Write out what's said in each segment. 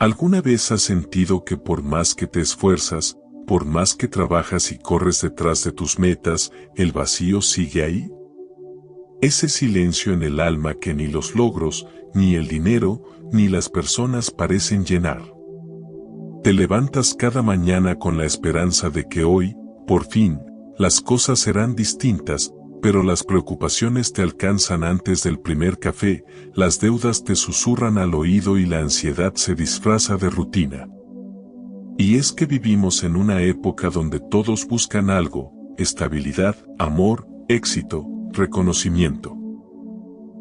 ¿Alguna vez has sentido que por más que te esfuerzas, por más que trabajas y corres detrás de tus metas, el vacío sigue ahí? Ese silencio en el alma que ni los logros, ni el dinero, ni las personas parecen llenar. Te levantas cada mañana con la esperanza de que hoy, por fin, las cosas serán distintas, pero las preocupaciones te alcanzan antes del primer café, las deudas te susurran al oído y la ansiedad se disfraza de rutina. Y es que vivimos en una época donde todos buscan algo: estabilidad, amor, éxito, reconocimiento.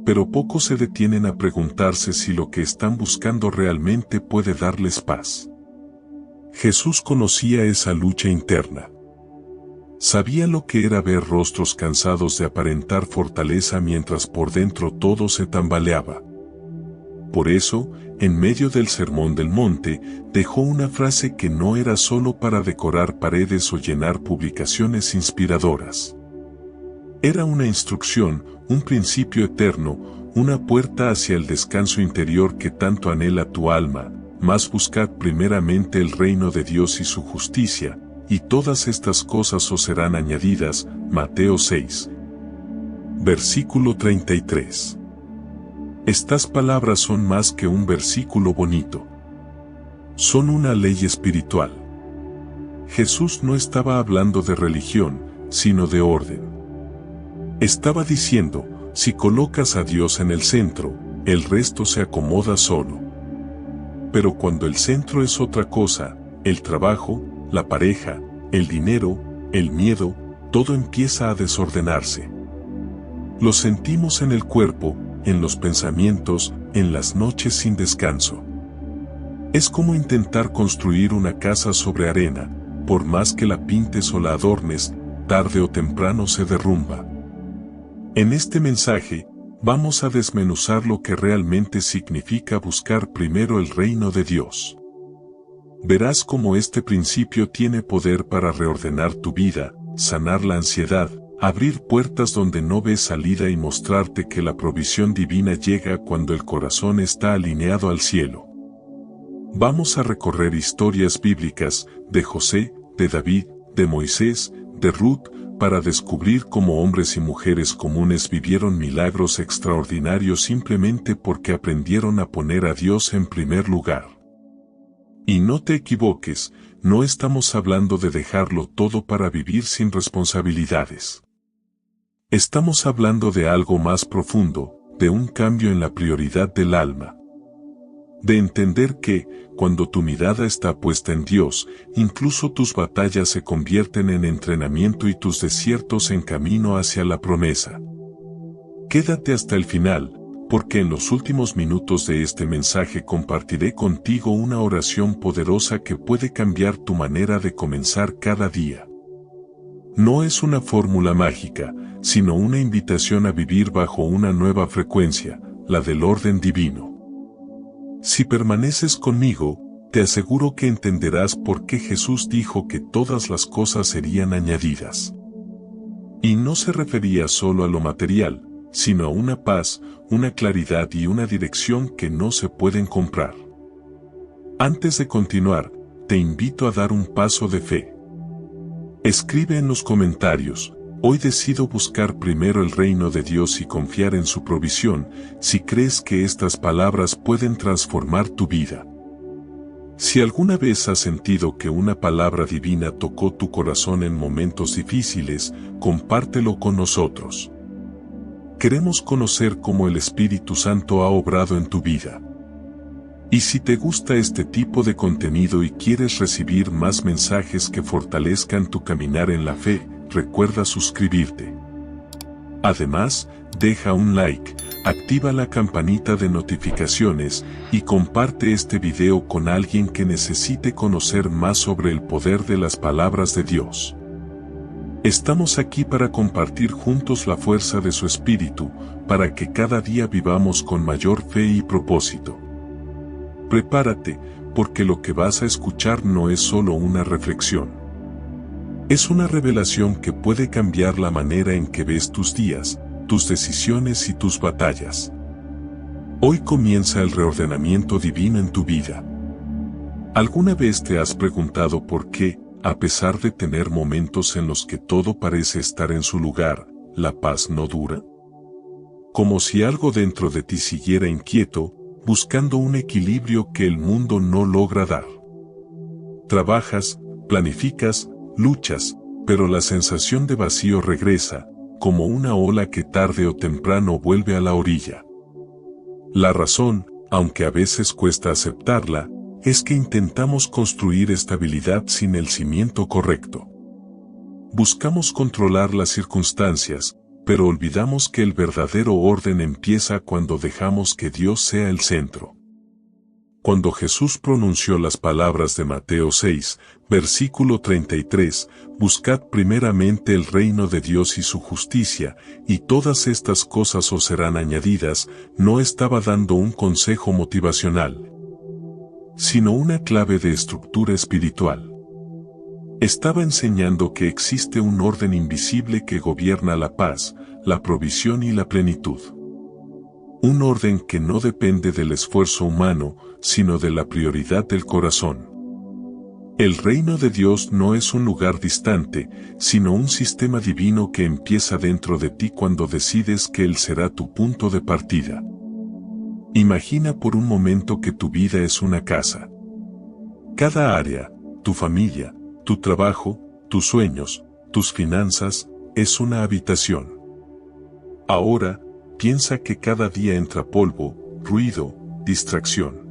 Pero pocos se detienen a preguntarse si lo que están buscando realmente puede darles paz. Jesús conocía esa lucha interna. Sabía lo que era ver rostros cansados de aparentar fortaleza mientras por dentro todo se tambaleaba. Por eso, en medio del Sermón del Monte, dejó una frase que no era solo para decorar paredes o llenar publicaciones inspiradoras. Era una instrucción, un principio eterno, una puerta hacia el descanso interior que tanto anhela tu alma: mas buscad primeramente el reino de Dios y su justicia, y todas estas cosas os serán añadidas. Mateo 6. Versículo 33. Estas palabras son más que un versículo bonito. Son una ley espiritual. Jesús no estaba hablando de religión, sino de orden. Estaba diciendo: si colocas a Dios en el centro, el resto se acomoda solo. Pero cuando el centro es otra cosa, el trabajo, la pareja, el dinero, el miedo, todo empieza a desordenarse. Lo sentimos en el cuerpo, en los pensamientos, en las noches sin descanso. Es como intentar construir una casa sobre arena: por más que la pintes o la adornes, tarde o temprano se derrumba. En este mensaje, vamos a desmenuzar lo que realmente significa buscar primero el reino de Dios. Verás cómo este principio tiene poder para reordenar tu vida, sanar la ansiedad, abrir puertas donde no ves salida y mostrarte que la provisión divina llega cuando el corazón está alineado al cielo. Vamos a recorrer historias bíblicas de José, de David, de Moisés, de Ruth, para descubrir cómo hombres y mujeres comunes vivieron milagros extraordinarios simplemente porque aprendieron a poner a Dios en primer lugar. Y no te equivoques, no estamos hablando de dejarlo todo para vivir sin responsabilidades. Estamos hablando de algo más profundo, de un cambio en la prioridad del alma. De entender que, cuando tu mirada está puesta en Dios, incluso tus batallas se convierten en entrenamiento y tus desiertos en camino hacia la promesa. Quédate hasta el final, porque en los últimos minutos de este mensaje compartiré contigo una oración poderosa que puede cambiar tu manera de comenzar cada día. No es una fórmula mágica, sino una invitación a vivir bajo una nueva frecuencia, la del orden divino. Si permaneces conmigo, te aseguro que entenderás por qué Jesús dijo que todas las cosas serían añadidas. Y no se refería solo a lo material, sino a una paz, una claridad y una dirección que no se pueden comprar. Antes de continuar, te invito a dar un paso de fe. Escribe en los comentarios: hoy decido buscar primero el reino de Dios y confiar en su provisión, si crees que estas palabras pueden transformar tu vida. Si alguna vez has sentido que una palabra divina tocó tu corazón en momentos difíciles, compártelo con nosotros. Queremos conocer cómo el Espíritu Santo ha obrado en tu vida. Y si te gusta este tipo de contenido y quieres recibir más mensajes que fortalezcan tu caminar en la fe, recuerda suscribirte. Además, deja un like, activa la campanita de notificaciones y comparte este video con alguien que necesite conocer más sobre el poder de las palabras de Dios. Estamos aquí para compartir juntos la fuerza de su Espíritu, para que cada día vivamos con mayor fe y propósito. Prepárate, porque lo que vas a escuchar no es solo una reflexión. Es una revelación que puede cambiar la manera en que ves tus días, tus decisiones y tus batallas. Hoy comienza el reordenamiento divino en tu vida. ¿Alguna vez te has preguntado por qué, a pesar de tener momentos en los que todo parece estar en su lugar, la paz no dura? Como si algo dentro de ti siguiera inquieto, buscando un equilibrio que el mundo no logra dar. Trabajas, planificas, luchas, pero la sensación de vacío regresa, como una ola que tarde o temprano vuelve a la orilla. La razón, aunque a veces cuesta aceptarla, es que intentamos construir estabilidad sin el cimiento correcto. Buscamos controlar las circunstancias, pero olvidamos que el verdadero orden empieza cuando dejamos que Dios sea el centro. Cuando Jesús pronunció las palabras de Mateo 6, versículo 33, «Buscad primeramente el reino de Dios y su justicia, y todas estas cosas os serán añadidas», no estaba dando un consejo motivacional, sino una clave de estructura espiritual. Estaba enseñando que existe un orden invisible que gobierna la paz, la provisión y la plenitud. Un orden que no depende del esfuerzo humano, sino de la prioridad del corazón. El reino de Dios no es un lugar distante, sino un sistema divino que empieza dentro de ti cuando decides que Él será tu punto de partida. Imagina por un momento que tu vida es una casa. Cada área, tu familia, tu trabajo, tus sueños, tus finanzas, es una habitación. Ahora, piensa que cada día entra polvo, ruido, distracción.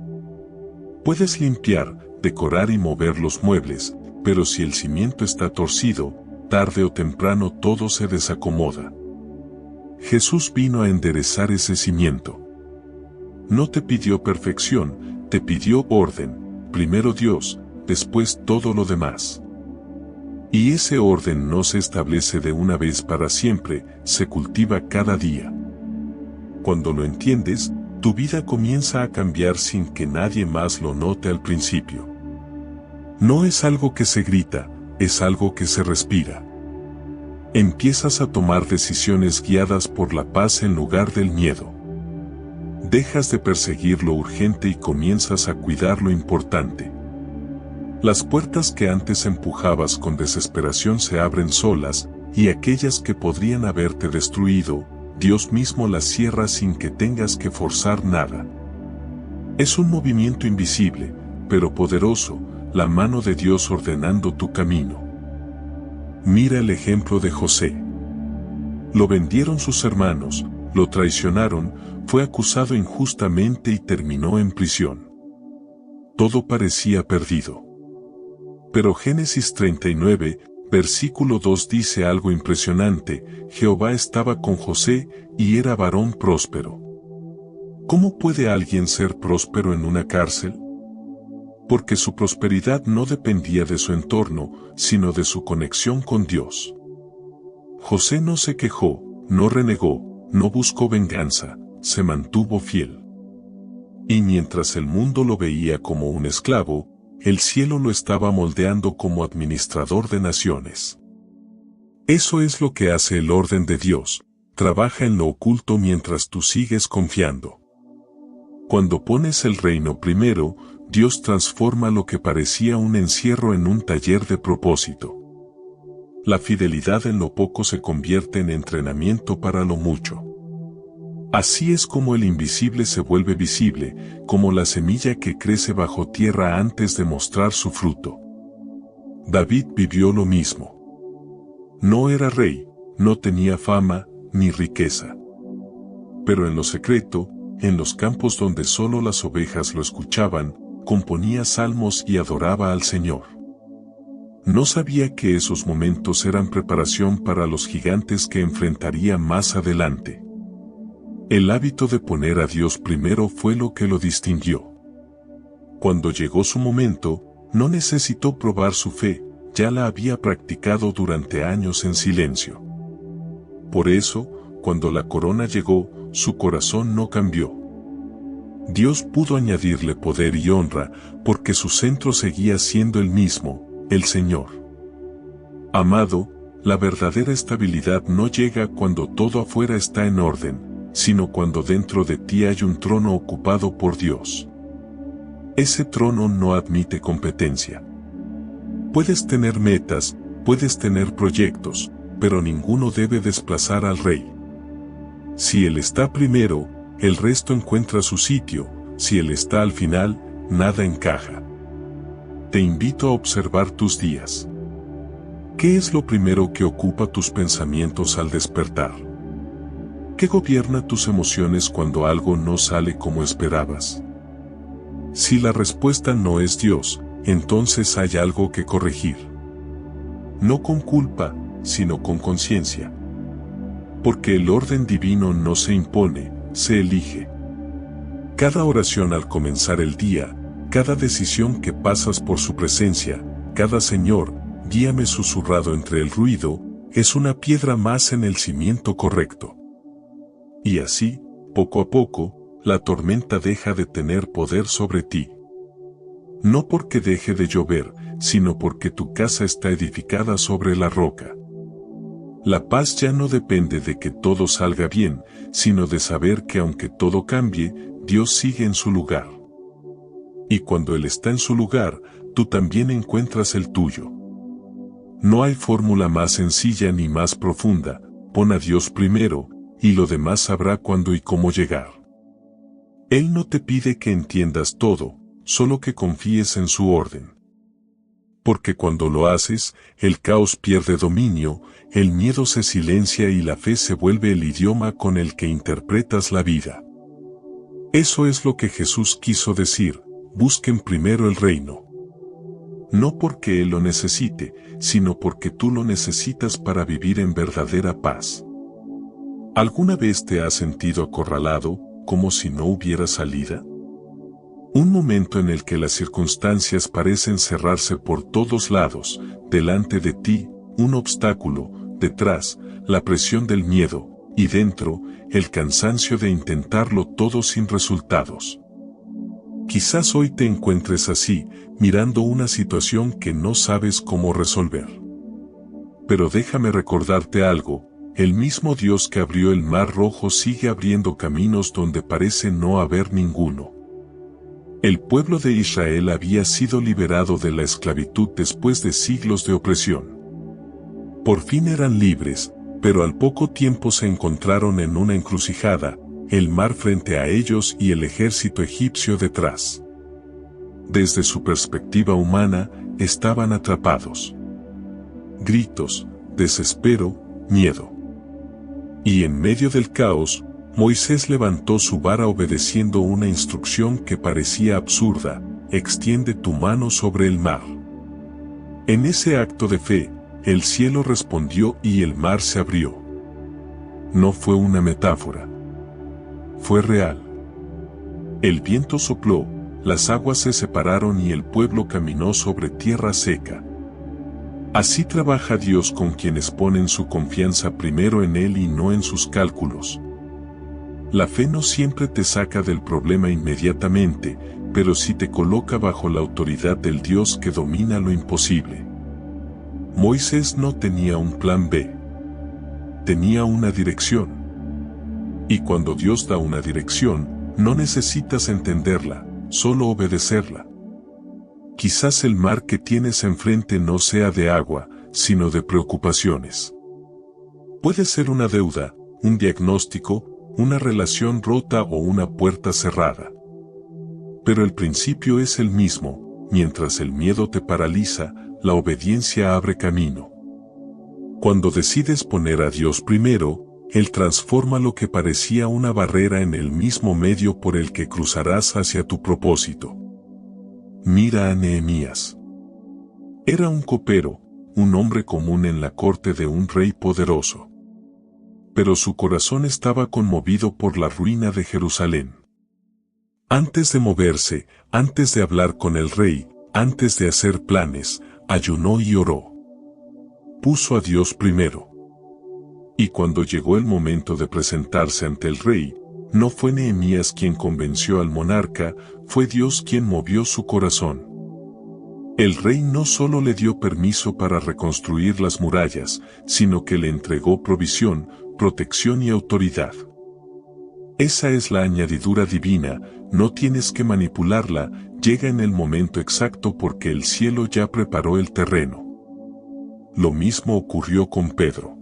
Puedes limpiar, decorar y mover los muebles, pero si el cimiento está torcido, tarde o temprano todo se desacomoda. Jesús vino a enderezar ese cimiento. No te pidió perfección, te pidió orden, primero Dios, después todo lo demás. Y ese orden no se establece de una vez para siempre, se cultiva cada día. Cuando lo entiendes, tu vida comienza a cambiar sin que nadie más lo note al principio. No es algo que se grita, es algo que se respira. Empiezas a tomar decisiones guiadas por la paz en lugar del miedo. Dejas de perseguir lo urgente y comienzas a cuidar lo importante. Las puertas que antes empujabas con desesperación se abren solas, y aquellas que podrían haberte destruido, Dios mismo las cierra sin que tengas que forzar nada. Es un movimiento invisible, pero poderoso, la mano de Dios ordenando tu camino. Mira el ejemplo de José. Lo vendieron sus hermanos, lo traicionaron, fue acusado injustamente y terminó en prisión. Todo parecía perdido. Pero Génesis 39, versículo 2 dice algo impresionante: Jehová estaba con José, y era varón próspero. ¿Cómo puede alguien ser próspero en una cárcel? Porque su prosperidad no dependía de su entorno, sino de su conexión con Dios. José no se quejó, no renegó, no buscó venganza, se mantuvo fiel. Y mientras el mundo lo veía como un esclavo, el cielo lo estaba moldeando como administrador de naciones. Eso es lo que hace el orden de Dios, trabaja en lo oculto mientras tú sigues confiando. Cuando pones el reino primero, Dios transforma lo que parecía un encierro en un taller de propósito. La fidelidad en lo poco se convierte en entrenamiento para lo mucho. Así es como el invisible se vuelve visible, como la semilla que crece bajo tierra antes de mostrar su fruto. David vivió lo mismo. No era rey, no tenía fama, ni riqueza. Pero en lo secreto, en los campos donde solo las ovejas lo escuchaban, componía salmos y adoraba al Señor. No sabía que esos momentos eran preparación para los gigantes que enfrentaría más adelante. El hábito de poner a Dios primero fue lo que lo distinguió. Cuando llegó su momento, no necesitó probar su fe, ya la había practicado durante años en silencio. Por eso, cuando la corona llegó, su corazón no cambió. Dios pudo añadirle poder y honra, porque su centro seguía siendo el mismo, el Señor. Amado, la verdadera estabilidad no llega cuando todo afuera está en orden, sino cuando dentro de ti hay un trono ocupado por Dios. Ese trono no admite competencia. Puedes tener metas, puedes tener proyectos, pero ninguno debe desplazar al rey. Si él está primero, el resto encuentra su sitio; si él está al final, nada encaja. Te invito a observar tus días. ¿Qué es lo primero que ocupa tus pensamientos al despertar? ¿Qué gobierna tus emociones cuando algo no sale como esperabas? Si la respuesta no es Dios, entonces hay algo que corregir. No con culpa, sino con conciencia. Porque el orden divino no se impone, se elige. Cada oración al comenzar el día, cada decisión que pasas por su presencia, cada Señor, guíame susurrado entre el ruido, es una piedra más en el cimiento correcto. Y así, poco a poco, la tormenta deja de tener poder sobre ti. No porque deje de llover, sino porque tu casa está edificada sobre la roca. La paz ya no depende de que todo salga bien, sino de saber que aunque todo cambie, Dios sigue en su lugar. Y cuando Él está en su lugar, tú también encuentras el tuyo. No hay fórmula más sencilla ni más profunda: pon a Dios primero, y lo demás sabrá cuándo y cómo llegar. Él no te pide que entiendas todo, solo que confíes en su orden. Porque cuando lo haces, el caos pierde dominio, el miedo se silencia y la fe se vuelve el idioma con el que interpretas la vida. Eso es lo que Jesús quiso decir: busquen primero el reino. No porque Él lo necesite, sino porque tú lo necesitas para vivir en verdadera paz. ¿Alguna vez te has sentido acorralado, como si no hubiera salida? Un momento en el que las circunstancias parecen cerrarse por todos lados, delante de ti, un obstáculo, detrás, la presión del miedo, y dentro, el cansancio de intentarlo todo sin resultados. Quizás hoy te encuentres así, mirando una situación que no sabes cómo resolver. Pero déjame recordarte algo: el mismo Dios que abrió el Mar Rojo sigue abriendo caminos donde parece no haber ninguno. El pueblo de Israel había sido liberado de la esclavitud después de siglos de opresión. Por fin eran libres, pero al poco tiempo se encontraron en una encrucijada: el mar frente a ellos y el ejército egipcio detrás. Desde su perspectiva humana, estaban atrapados. Gritos, desespero, miedo. Y en medio del caos, Moisés levantó su vara obedeciendo una instrucción que parecía absurda: extiende tu mano sobre el mar. En ese acto de fe, el cielo respondió y el mar se abrió. No fue una metáfora. Fue real. El viento sopló, las aguas se separaron y el pueblo caminó sobre tierra seca. Así trabaja Dios con quienes ponen su confianza primero en Él y no en sus cálculos. La fe no siempre te saca del problema inmediatamente, pero sí te coloca bajo la autoridad del Dios que domina lo imposible. Moisés no tenía un plan B. Tenía una dirección. Y cuando Dios da una dirección, no necesitas entenderla, solo obedecerla. Quizás el mar que tienes enfrente no sea de agua, sino de preocupaciones. Puede ser una deuda, un diagnóstico, una relación rota o una puerta cerrada. Pero el principio es el mismo: mientras el miedo te paraliza, la obediencia abre camino. Cuando decides poner a Dios primero, Él transforma lo que parecía una barrera en el mismo medio por el que cruzarás hacia tu propósito. Mira a Nehemías. Era un copero, un hombre común en la corte de un rey poderoso. Pero su corazón estaba conmovido por la ruina de Jerusalén. Antes de moverse, antes de hablar con el rey, antes de hacer planes, ayunó y oró. Puso a Dios primero. Y cuando llegó el momento de presentarse ante el rey, no fue Nehemías quien convenció al monarca, fue Dios quien movió su corazón. El rey no solo le dio permiso para reconstruir las murallas, sino que le entregó provisión, protección y autoridad. Esa es la añadidura divina: no tienes que manipularla, llega en el momento exacto porque el cielo ya preparó el terreno. Lo mismo ocurrió con Pedro.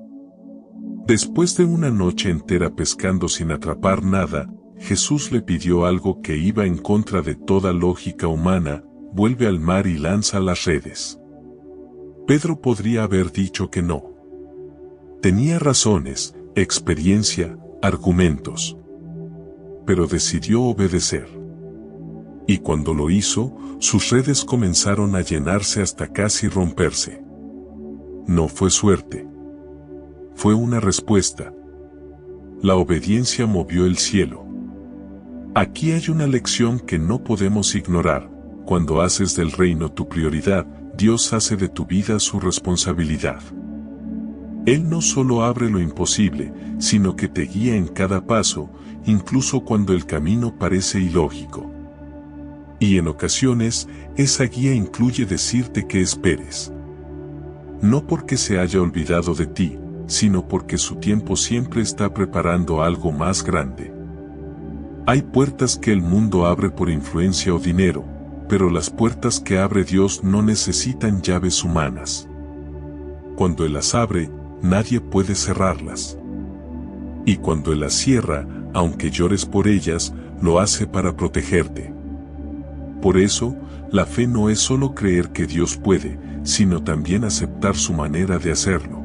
Después de una noche entera pescando sin atrapar nada, Jesús le pidió algo que iba en contra de toda lógica humana: vuelve al mar y lanza las redes. Pedro podría haber dicho que no. Tenía razones, experiencia, argumentos. Pero decidió obedecer. Y cuando lo hizo, sus redes comenzaron a llenarse hasta casi romperse. No fue suerte. Fue una respuesta. La obediencia movió el cielo. Aquí hay una lección que no podemos ignorar: cuando haces del reino tu prioridad, Dios hace de tu vida su responsabilidad. Él no solo abre lo imposible, sino que te guía en cada paso, incluso cuando el camino parece ilógico. Y en ocasiones, esa guía incluye decirte que esperes. No porque se haya olvidado de ti, sino porque su tiempo siempre está preparando algo más grande. Hay puertas que el mundo abre por influencia o dinero, pero las puertas que abre Dios no necesitan llaves humanas. Cuando Él las abre, nadie puede cerrarlas. Y cuando Él las cierra, aunque llores por ellas, lo hace para protegerte. Por eso, la fe no es solo creer que Dios puede, sino también aceptar su manera de hacerlo.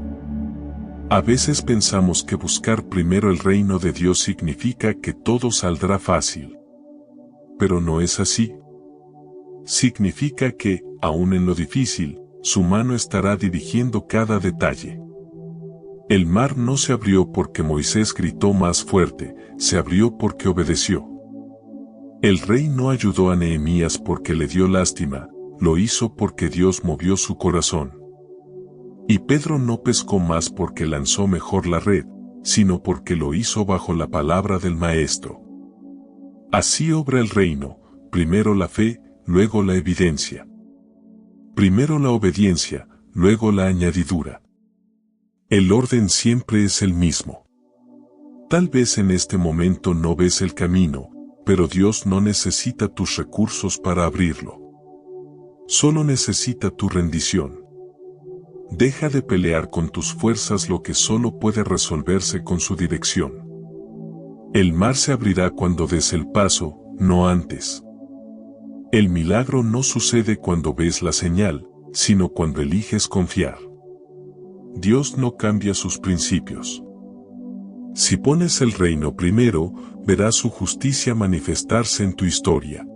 A veces pensamos que buscar primero el reino de Dios significa que todo saldrá fácil. Pero no es así. Significa que, aun en lo difícil, su mano estará dirigiendo cada detalle. El mar no se abrió porque Moisés gritó más fuerte, se abrió porque obedeció. El rey no ayudó a Nehemías porque le dio lástima, lo hizo porque Dios movió su corazón. Y Pedro no pescó más porque lanzó mejor la red, sino porque lo hizo bajo la palabra del Maestro. Así obra el reino: primero la fe, luego la evidencia. Primero la obediencia, luego la añadidura. El orden siempre es el mismo. Tal vez en este momento no ves el camino, pero Dios no necesita tus recursos para abrirlo. Solo necesita tu rendición. Deja de pelear con tus fuerzas lo que solo puede resolverse con su dirección. El mar se abrirá cuando des el paso, no antes. El milagro no sucede cuando ves la señal, sino cuando eliges confiar. Dios no cambia sus principios. Si pones el reino primero, verás su justicia manifestarse en tu historia.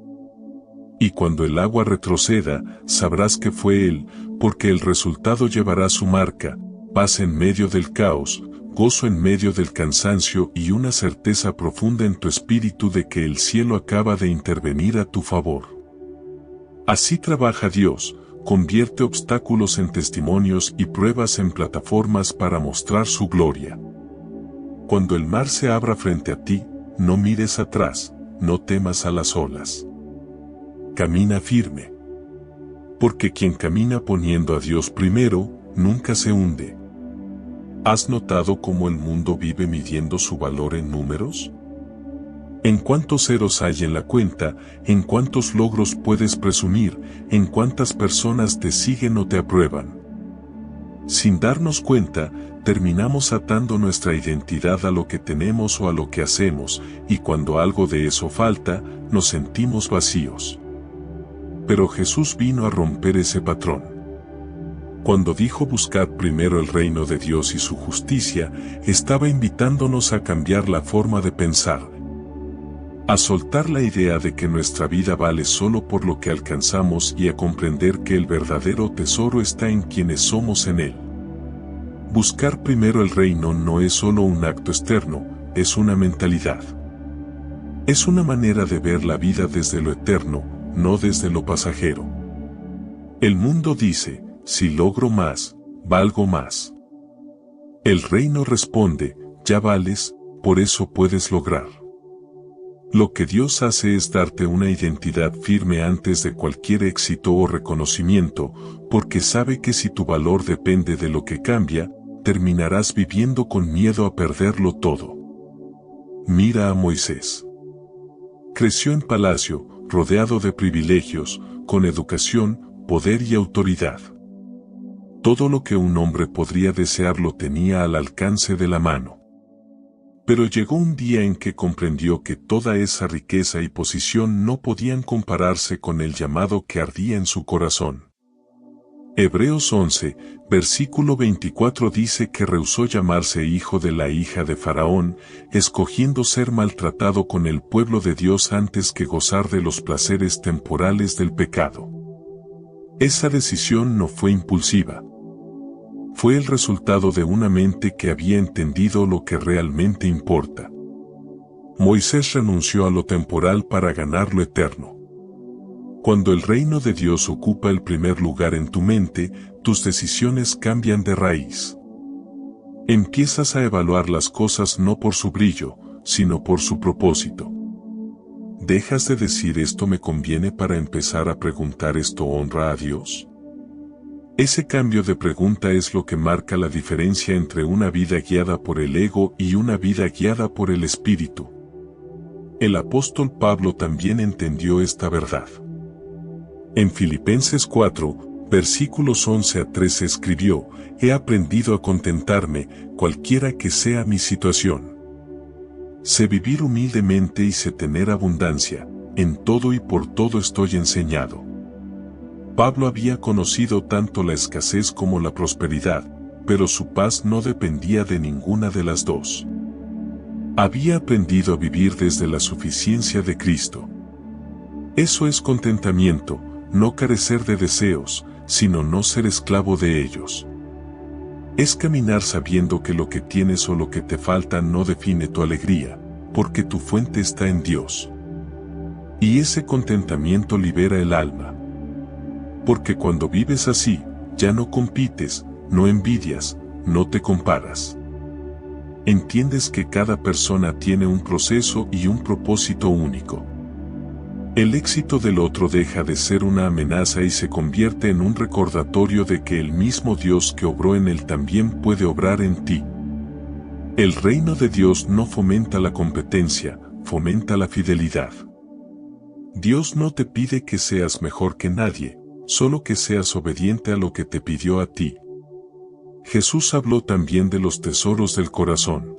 Y cuando el agua retroceda, sabrás que fue Él, porque el resultado llevará su marca: paz en medio del caos, gozo en medio del cansancio y una certeza profunda en tu espíritu de que el cielo acaba de intervenir a tu favor. Así trabaja Dios: convierte obstáculos en testimonios y pruebas en plataformas para mostrar su gloria. Cuando el mar se abra frente a ti, no mires atrás, no temas a las olas. Camina firme. Porque quien camina poniendo a Dios primero, nunca se hunde. ¿Has notado cómo el mundo vive midiendo su valor en números? ¿En cuántos ceros hay en la cuenta? ¿En cuántos logros puedes presumir? ¿En cuántas personas te siguen o te aprueban? Sin darnos cuenta, terminamos atando nuestra identidad a lo que tenemos o a lo que hacemos, y cuando algo de eso falta, nos sentimos vacíos. Pero Jesús vino a romper ese patrón. Cuando dijo buscad primero el reino de Dios y su justicia, estaba invitándonos a cambiar la forma de pensar, a soltar la idea de que nuestra vida vale solo por lo que alcanzamos y a comprender que el verdadero tesoro está en quienes somos en Él. Buscar primero el reino no es solo un acto externo, es una mentalidad. Es una manera de ver la vida desde lo eterno, no desde lo pasajero. El mundo dice: si logro más, valgo más. El reino responde: ya vales, por eso puedes lograr. Lo que Dios hace es darte una identidad firme antes de cualquier éxito o reconocimiento, porque sabe que si tu valor depende de lo que cambia, terminarás viviendo con miedo a perderlo todo. Mira a Moisés. Creció en palacio, rodeado de privilegios, con educación, poder y autoridad. Todo lo que un hombre podría desear lo tenía al alcance de la mano. Pero llegó un día en que comprendió que toda esa riqueza y posición no podían compararse con el llamado que ardía en su corazón. Hebreos 11, versículo 24 dice que rehusó llamarse hijo de la hija de Faraón, escogiendo ser maltratado con el pueblo de Dios antes que gozar de los placeres temporales del pecado. Esa decisión no fue impulsiva. Fue el resultado de una mente que había entendido lo que realmente importa. Moisés renunció a lo temporal para ganar lo eterno. Cuando el reino de Dios ocupa el primer lugar en tu mente, tus decisiones cambian de raíz. Empiezas a evaluar las cosas no por su brillo, sino por su propósito. Dejas de decir esto me conviene para empezar a preguntar esto honra a Dios. Ese cambio de pregunta es lo que marca la diferencia entre una vida guiada por el ego y una vida guiada por el Espíritu. El apóstol Pablo también entendió esta verdad. En Filipenses 4, versículos 11 a 13 escribió, he aprendido a contentarme, cualquiera que sea mi situación. Sé vivir humildemente y sé tener abundancia, en todo y por todo estoy enseñado. Pablo había conocido tanto la escasez como la prosperidad, pero su paz no dependía de ninguna de las dos. Había aprendido a vivir desde la suficiencia de Cristo. Eso es contentamiento, no carecer de deseos, sino no ser esclavo de ellos. Es caminar sabiendo que lo que tienes o lo que te falta no define tu alegría, porque tu fuente está en Dios. Y ese contentamiento libera el alma. Porque cuando vives así, ya no compites, no envidias, no te comparas. Entiendes que cada persona tiene un proceso y un propósito único. El éxito del otro deja de ser una amenaza y se convierte en un recordatorio de que el mismo Dios que obró en él también puede obrar en ti. El reino de Dios no fomenta la competencia, fomenta la fidelidad. Dios no te pide que seas mejor que nadie, solo que seas obediente a lo que te pidió a ti. Jesús habló también de los tesoros del corazón.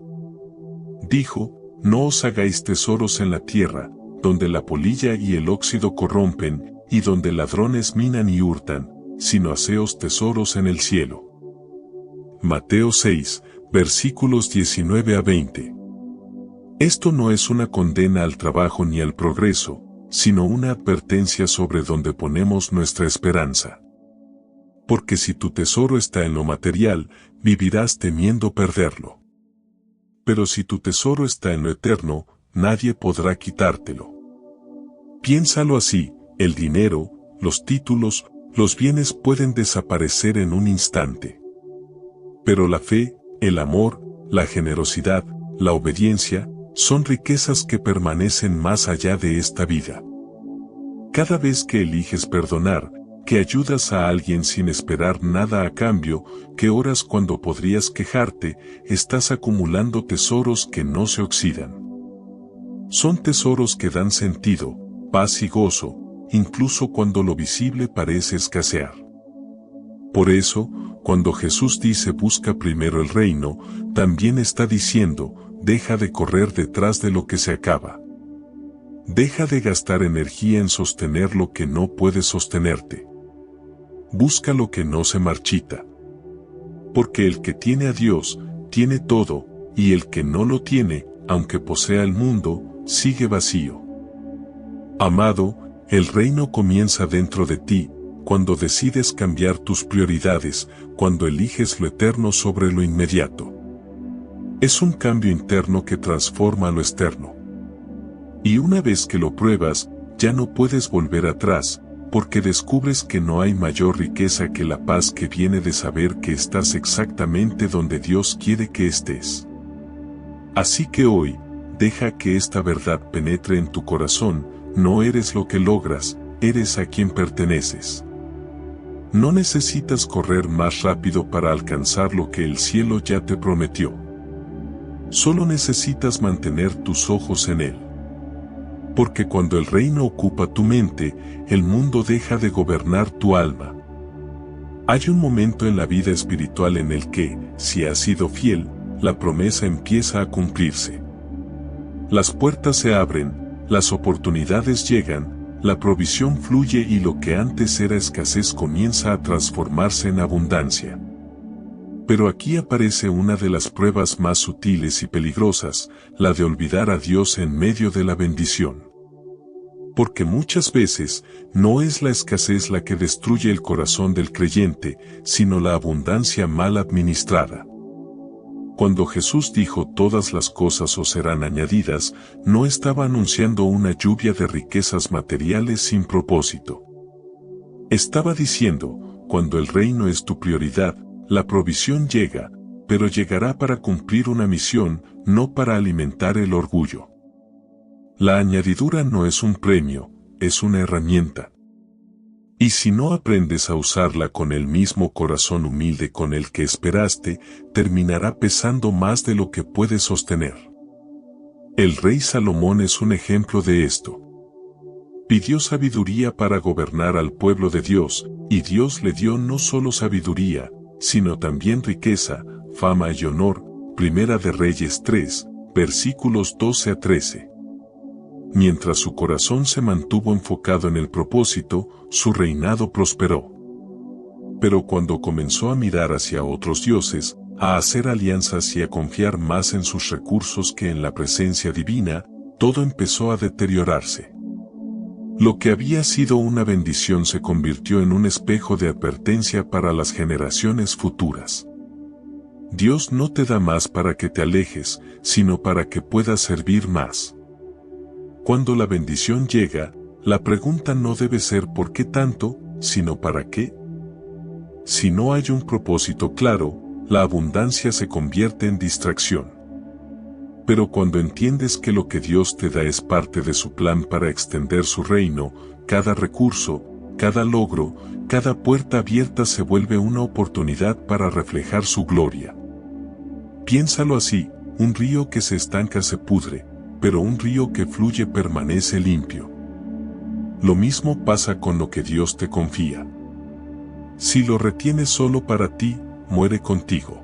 Dijo, no os hagáis tesoros en la tierra, donde la polilla y el óxido corrompen, y donde ladrones minan y hurtan, sino haceos tesoros en el cielo. Mateo 6, versículos 19 a 20. Esto no es una condena al trabajo ni al progreso, sino una advertencia sobre donde ponemos nuestra esperanza. Porque si tu tesoro está en lo material, vivirás temiendo perderlo. Pero si tu tesoro está en lo eterno, nadie podrá quitártelo. Piénsalo así, el dinero, los títulos, los bienes pueden desaparecer en un instante. Pero la fe, el amor, la generosidad, la obediencia, son riquezas que permanecen más allá de esta vida. Cada vez que eliges perdonar, que ayudas a alguien sin esperar nada a cambio, que oras cuando podrías quejarte, estás acumulando tesoros que no se oxidan. Son tesoros que dan sentido, paz y gozo, incluso cuando lo visible parece escasear. Por eso, cuando Jesús dice busca primero el reino, también está diciendo, deja de correr detrás de lo que se acaba. Deja de gastar energía en sostener lo que no puede sostenerte. Busca lo que no se marchita. Porque el que tiene a Dios, tiene todo, y el que no lo tiene, aunque posea el mundo, sigue vacío. Amado, el reino comienza dentro de ti, cuando decides cambiar tus prioridades, cuando eliges lo eterno sobre lo inmediato. Es un cambio interno que transforma lo externo. Y una vez que lo pruebas, ya no puedes volver atrás, porque descubres que no hay mayor riqueza que la paz que viene de saber que estás exactamente donde Dios quiere que estés. Así que hoy, deja que esta verdad penetre en tu corazón, no eres lo que logras, eres a quien perteneces. No necesitas correr más rápido para alcanzar lo que el cielo ya te prometió. Solo necesitas mantener tus ojos en Él. Porque cuando el reino ocupa tu mente, el mundo deja de gobernar tu alma. Hay un momento en la vida espiritual en el que, si has sido fiel, la promesa empieza a cumplirse. Las puertas se abren, las oportunidades llegan, la provisión fluye y lo que antes era escasez comienza a transformarse en abundancia. Pero aquí aparece una de las pruebas más sutiles y peligrosas, la de olvidar a Dios en medio de la bendición. Porque muchas veces, no es la escasez la que destruye el corazón del creyente, sino la abundancia mal administrada. Cuando Jesús dijo todas las cosas os serán añadidas, no estaba anunciando una lluvia de riquezas materiales sin propósito. Estaba diciendo, cuando el reino es tu prioridad, la provisión llega, pero llegará para cumplir una misión, no para alimentar el orgullo. La añadidura no es un premio, es una herramienta. Y si no aprendes a usarla con el mismo corazón humilde con el que esperaste, terminará pesando más de lo que puedes sostener. El rey Salomón es un ejemplo de esto. Pidió sabiduría para gobernar al pueblo de Dios, y Dios le dio no solo sabiduría, sino también riqueza, fama y honor. Primera de Reyes 3, versículos 12 a 13. Mientras su corazón se mantuvo enfocado en el propósito, su reinado prosperó. Pero cuando comenzó a mirar hacia otros dioses, a hacer alianzas y a confiar más en sus recursos que en la presencia divina, todo empezó a deteriorarse. Lo que había sido una bendición se convirtió en un espejo de advertencia para las generaciones futuras. Dios no te da más para que te alejes, sino para que puedas servir más. Cuando la bendición llega, la pregunta no debe ser ¿por qué tanto?, sino ¿para qué? Si no hay un propósito claro, la abundancia se convierte en distracción. Pero cuando entiendes que lo que Dios te da es parte de su plan para extender su reino, cada recurso, cada logro, cada puerta abierta se vuelve una oportunidad para reflejar su gloria. Piénsalo así, un río que se estanca se pudre, pero un río que fluye permanece limpio. Lo mismo pasa con lo que Dios te confía. Si lo retienes solo para ti, muere contigo.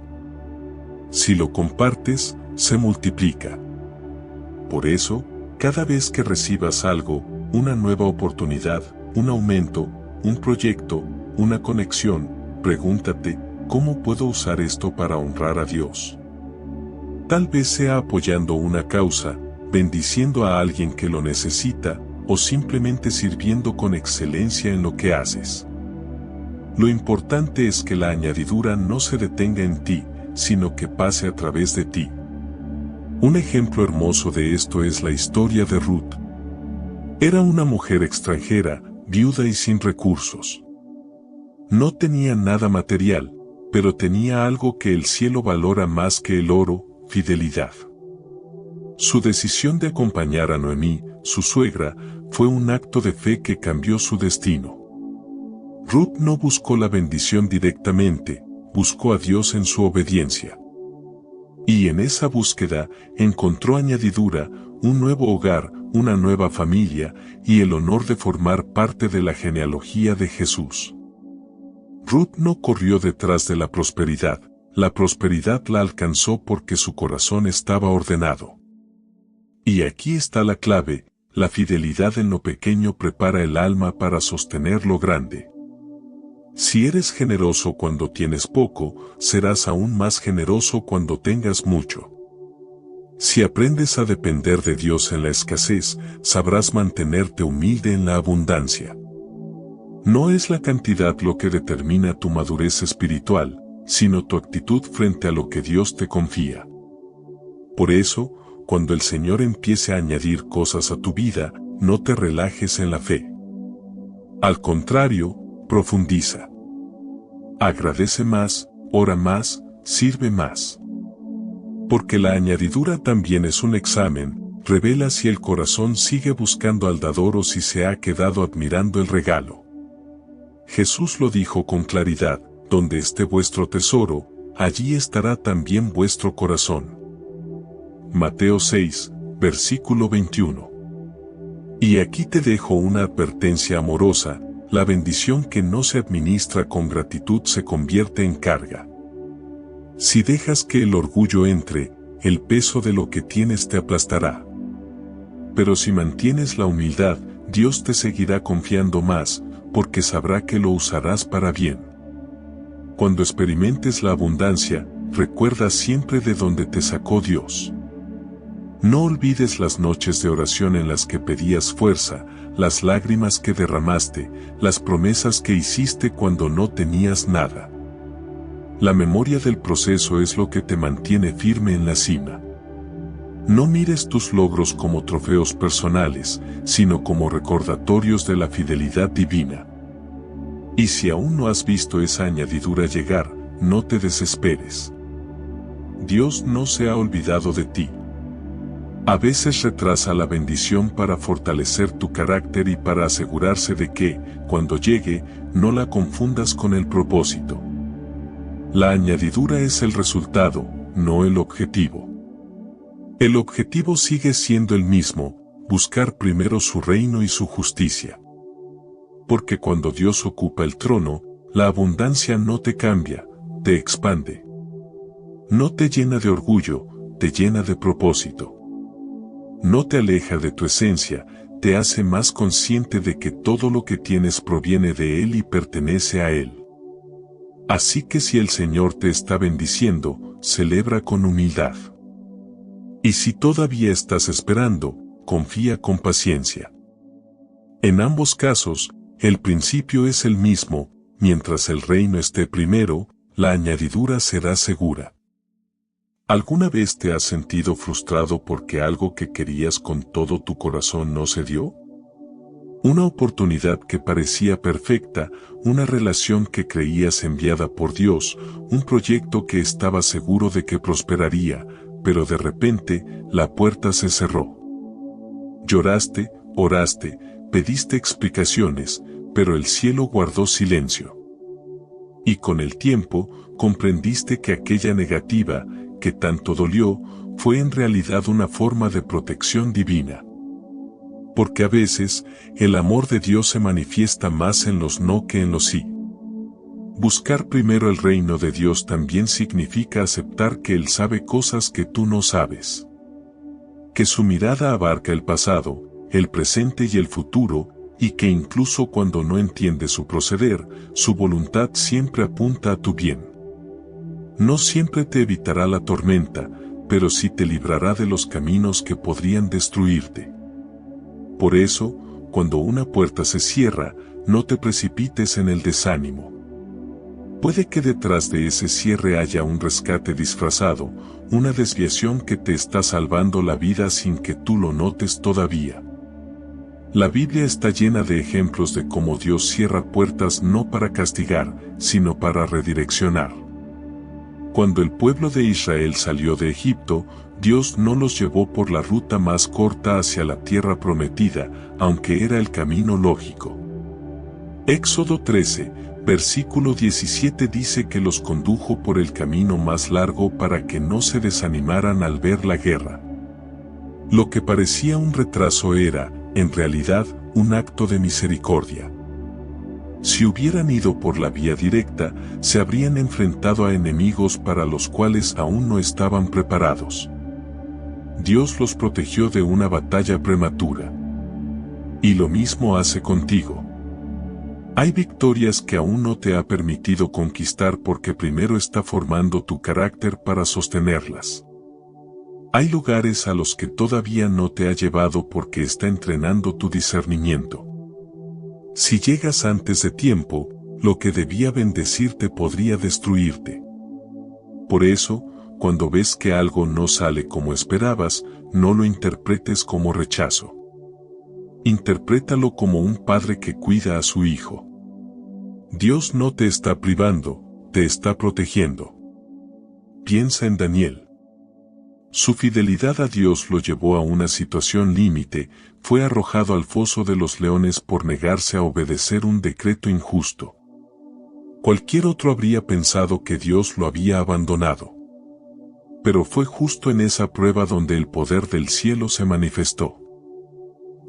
Si lo compartes, se multiplica. Por eso, cada vez que recibas algo, una nueva oportunidad, un aumento, un proyecto, una conexión, pregúntate, ¿cómo puedo usar esto para honrar a Dios? Tal vez sea apoyando una causa, bendiciendo a alguien que lo necesita, o simplemente sirviendo con excelencia en lo que haces. Lo importante es que la añadidura no se detenga en ti, sino que pase a través de ti. Un ejemplo hermoso de esto es la historia de Ruth. Era una mujer extranjera, viuda y sin recursos. No tenía nada material, pero tenía algo que el cielo valora más que el oro: fidelidad. Su decisión de acompañar a Noemí, su suegra, fue un acto de fe que cambió su destino. Ruth no buscó la bendición directamente, buscó a Dios en su obediencia. Y en esa búsqueda, encontró añadidura, un nuevo hogar, una nueva familia, y el honor de formar parte de la genealogía de Jesús. Ruth no corrió detrás de la prosperidad la alcanzó porque su corazón estaba ordenado. Y aquí está la clave: la fidelidad en lo pequeño prepara el alma para sostener lo grande. Si eres generoso cuando tienes poco, serás aún más generoso cuando tengas mucho. Si aprendes a depender de Dios en la escasez, sabrás mantenerte humilde en la abundancia. No es la cantidad lo que determina tu madurez espiritual, sino tu actitud frente a lo que Dios te confía. Por eso, cuando el Señor empiece a añadir cosas a tu vida, no te relajes en la fe. Al contrario, profundiza. Agradece más, ora más, sirve más. Porque la añadidura también es un examen, revela si el corazón sigue buscando al dador o si se ha quedado admirando el regalo. Jesús lo dijo con claridad: donde esté vuestro tesoro, allí estará también vuestro corazón. Mateo 6, versículo 21. Y aquí te dejo una advertencia amorosa: la bendición que no se administra con gratitud se convierte en carga. Si dejas que el orgullo entre, el peso de lo que tienes te aplastará. Pero si mantienes la humildad, Dios te seguirá confiando más, porque sabrá que lo usarás para bien. Cuando experimentes la abundancia, recuerda siempre de dónde te sacó Dios. No olvides las noches de oración en las que pedías fuerza, las lágrimas que derramaste, las promesas que hiciste cuando no tenías nada. La memoria del proceso es lo que te mantiene firme en la cima. No mires tus logros como trofeos personales, sino como recordatorios de la fidelidad divina. Y si aún no has visto esa añadidura llegar, no te desesperes. Dios no se ha olvidado de ti. A veces retrasa la bendición para fortalecer tu carácter y para asegurarse de que, cuando llegue, no la confundas con el propósito. La añadidura es el resultado, no el objetivo. El objetivo sigue siendo el mismo: buscar primero su reino y su justicia. Porque cuando Dios ocupa el trono, la abundancia no te cambia, te expande. No te llena de orgullo, te llena de propósito. No te aleja de tu esencia, te hace más consciente de que todo lo que tienes proviene de Él y pertenece a Él. Así que si el Señor te está bendiciendo, celebra con humildad. Y si todavía estás esperando, confía con paciencia. En ambos casos, el principio es el mismo: mientras el reino esté primero, la añadidura será segura. ¿Alguna vez te has sentido frustrado porque algo que querías con todo tu corazón no se dio? Una oportunidad que parecía perfecta, una relación que creías enviada por Dios, un proyecto que estabas seguro de que prosperaría, pero de repente, la puerta se cerró. Lloraste, oraste, pediste explicaciones, pero el cielo guardó silencio. Y con el tiempo, comprendiste que aquella negativa, que tanto dolió, fue en realidad una forma de protección divina. Porque a veces, el amor de Dios se manifiesta más en los no que en los sí. Buscar primero el reino de Dios también significa aceptar que Él sabe cosas que tú no sabes. Que su mirada abarca el pasado, el presente y el futuro, y que incluso cuando no entiendes su proceder, su voluntad siempre apunta a tu bien. No siempre te evitará la tormenta, pero sí te librará de los caminos que podrían destruirte. Por eso, cuando una puerta se cierra, no te precipites en el desánimo. Puede que detrás de ese cierre haya un rescate disfrazado, una desviación que te está salvando la vida sin que tú lo notes todavía. La Biblia está llena de ejemplos de cómo Dios cierra puertas no para castigar, sino para redireccionar. Cuando el pueblo de Israel salió de Egipto, Dios no los llevó por la ruta más corta hacia la tierra prometida, aunque era el camino lógico. Éxodo 13, versículo 17 dice que los condujo por el camino más largo para que no se desanimaran al ver la guerra. Lo que parecía un retraso era, en realidad, un acto de misericordia. Si hubieran ido por la vía directa, se habrían enfrentado a enemigos para los cuales aún no estaban preparados. Dios los protegió de una batalla prematura. Y lo mismo hace contigo. Hay victorias que aún no te ha permitido conquistar porque primero está formando tu carácter para sostenerlas. Hay lugares a los que todavía no te ha llevado porque está entrenando tu discernimiento. Si llegas antes de tiempo, lo que debía bendecirte podría destruirte. Por eso, cuando ves que algo no sale como esperabas, no lo interpretes como rechazo. Interprétalo como un padre que cuida a su hijo. Dios no te está privando, te está protegiendo. Piensa en Daniel. Su fidelidad a Dios lo llevó a una situación límite, fue arrojado al foso de los leones por negarse a obedecer un decreto injusto. Cualquier otro habría pensado que Dios lo había abandonado. Pero fue justo en esa prueba donde el poder del cielo se manifestó.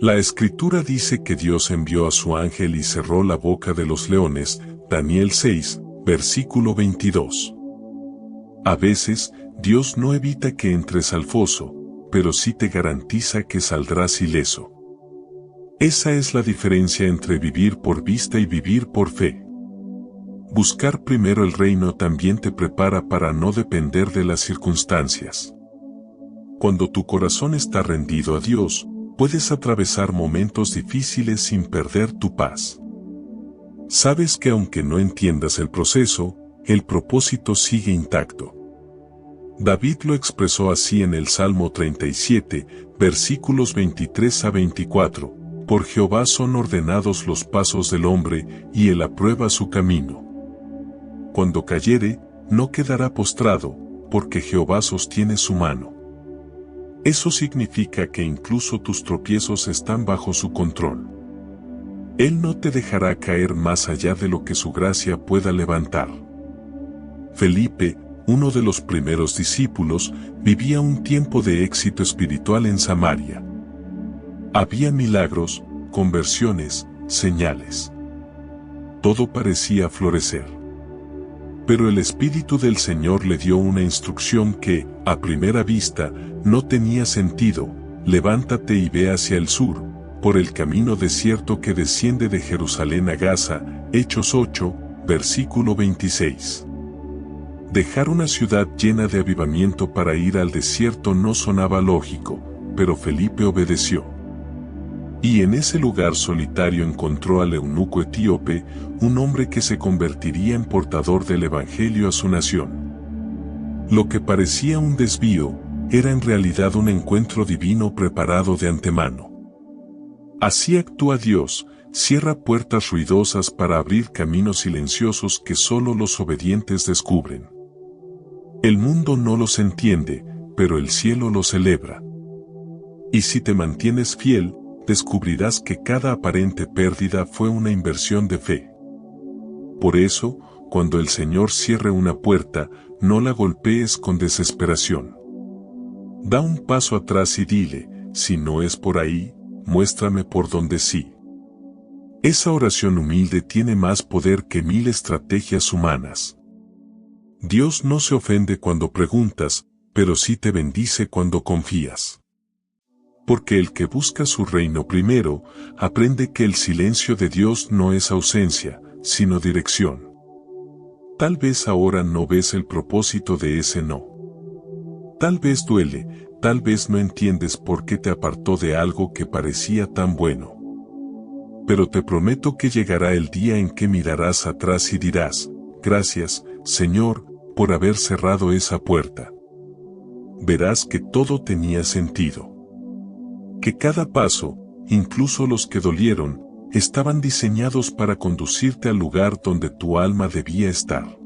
La Escritura dice que Dios envió a su ángel y cerró la boca de los leones, Daniel 6, versículo 22. A veces, Dios no evita que entres al foso, pero sí te garantiza que saldrás ileso. Esa es la diferencia entre vivir por vista y vivir por fe. Buscar primero el reino también te prepara para no depender de las circunstancias. Cuando tu corazón está rendido a Dios, puedes atravesar momentos difíciles sin perder tu paz. Sabes que aunque no entiendas el proceso, el propósito sigue intacto. David lo expresó así en el Salmo 37, versículos 23 a 24. Por Jehová son ordenados los pasos del hombre, y él aprueba su camino. Cuando cayere, no quedará postrado, porque Jehová sostiene su mano. Eso significa que incluso tus tropiezos están bajo su control. Él no te dejará caer más allá de lo que su gracia pueda levantar. Felipe, uno de los primeros discípulos, vivía un tiempo de éxito espiritual en Samaria. Había milagros, conversiones, señales. Todo parecía florecer. Pero el Espíritu del Señor le dio una instrucción que, a primera vista, no tenía sentido: levántate y ve hacia el sur, por el camino desierto que desciende de Jerusalén a Gaza, Hechos 8, versículo 26. Dejar una ciudad llena de avivamiento para ir al desierto no sonaba lógico, pero Felipe obedeció. Y en ese lugar solitario encontró al eunuco etíope, un hombre que se convertiría en portador del Evangelio a su nación. Lo que parecía un desvío, era en realidad un encuentro divino preparado de antemano. Así actúa Dios: cierra puertas ruidosas para abrir caminos silenciosos que solo los obedientes descubren. El mundo no los entiende, pero el cielo los celebra. Y si te mantienes fiel, descubrirás que cada aparente pérdida fue una inversión de fe. Por eso, cuando el Señor cierre una puerta, no la golpees con desesperación. Da un paso atrás y dile: si no es por ahí, muéstrame por donde sí. Esa oración humilde tiene más poder que 1000 estrategias humanas. Dios no se ofende cuando preguntas, pero sí te bendice cuando confías. Porque el que busca su reino primero, aprende que el silencio de Dios no es ausencia, sino dirección. Tal vez ahora no ves el propósito de ese no. Tal vez duele, tal vez no entiendes por qué te apartó de algo que parecía tan bueno. Pero te prometo que llegará el día en que mirarás atrás y dirás: gracias, Señor, por haber cerrado esa puerta. Verás que todo tenía sentido. Que cada paso, incluso los que dolieron, estaban diseñados para conducirte al lugar donde tu alma debía estar.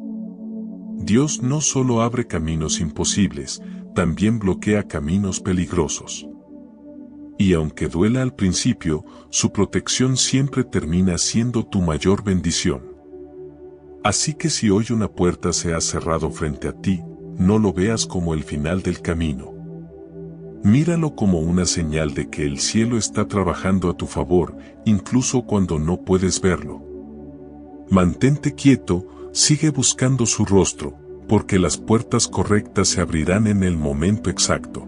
Dios no solo abre caminos imposibles, también bloquea caminos peligrosos. Y aunque duela al principio, su protección siempre termina siendo tu mayor bendición. Así que si hoy una puerta se ha cerrado frente a ti, no lo veas como el final del camino. Míralo como una señal de que el cielo está trabajando a tu favor, incluso cuando no puedes verlo. Mantente quieto, sigue buscando su rostro, porque las puertas correctas se abrirán en el momento exacto.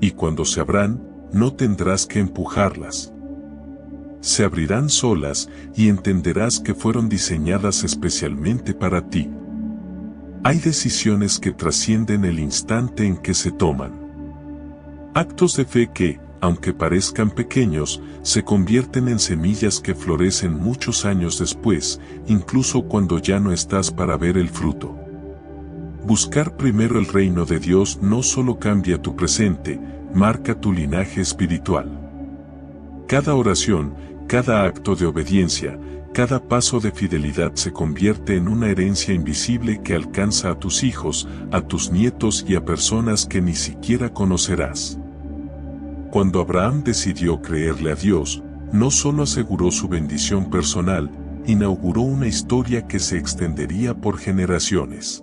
Y cuando se abran, no tendrás que empujarlas. Se abrirán solas y entenderás que fueron diseñadas especialmente para ti. Hay decisiones que trascienden el instante en que se toman. Actos de fe que, aunque parezcan pequeños, se convierten en semillas que florecen muchos años después, incluso cuando ya no estás para ver el fruto. Buscar primero el reino de Dios no solo cambia tu presente, marca tu linaje espiritual. Cada oración, cada acto de obediencia, cada paso de fidelidad se convierte en una herencia invisible que alcanza a tus hijos, a tus nietos y a personas que ni siquiera conocerás. Cuando Abraham decidió creerle a Dios, no solo aseguró su bendición personal, inauguró una historia que se extendería por generaciones.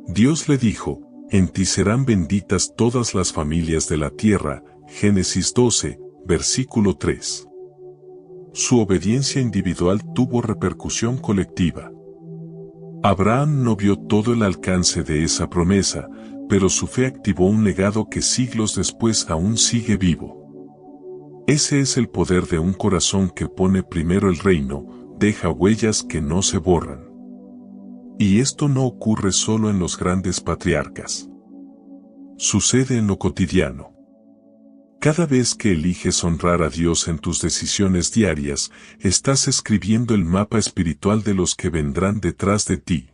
Dios le dijo: en ti serán benditas todas las familias de la tierra, Génesis 12, versículo 3. Su obediencia individual tuvo repercusión colectiva. Abraham no vio todo el alcance de esa promesa, pero su fe activó un legado que siglos después aún sigue vivo. Ese es el poder de un corazón que pone primero el reino, deja huellas que no se borran. Y esto no ocurre solo en los grandes patriarcas. Sucede en lo cotidiano. Cada vez que eliges honrar a Dios en tus decisiones diarias, estás escribiendo el mapa espiritual de los que vendrán detrás de ti.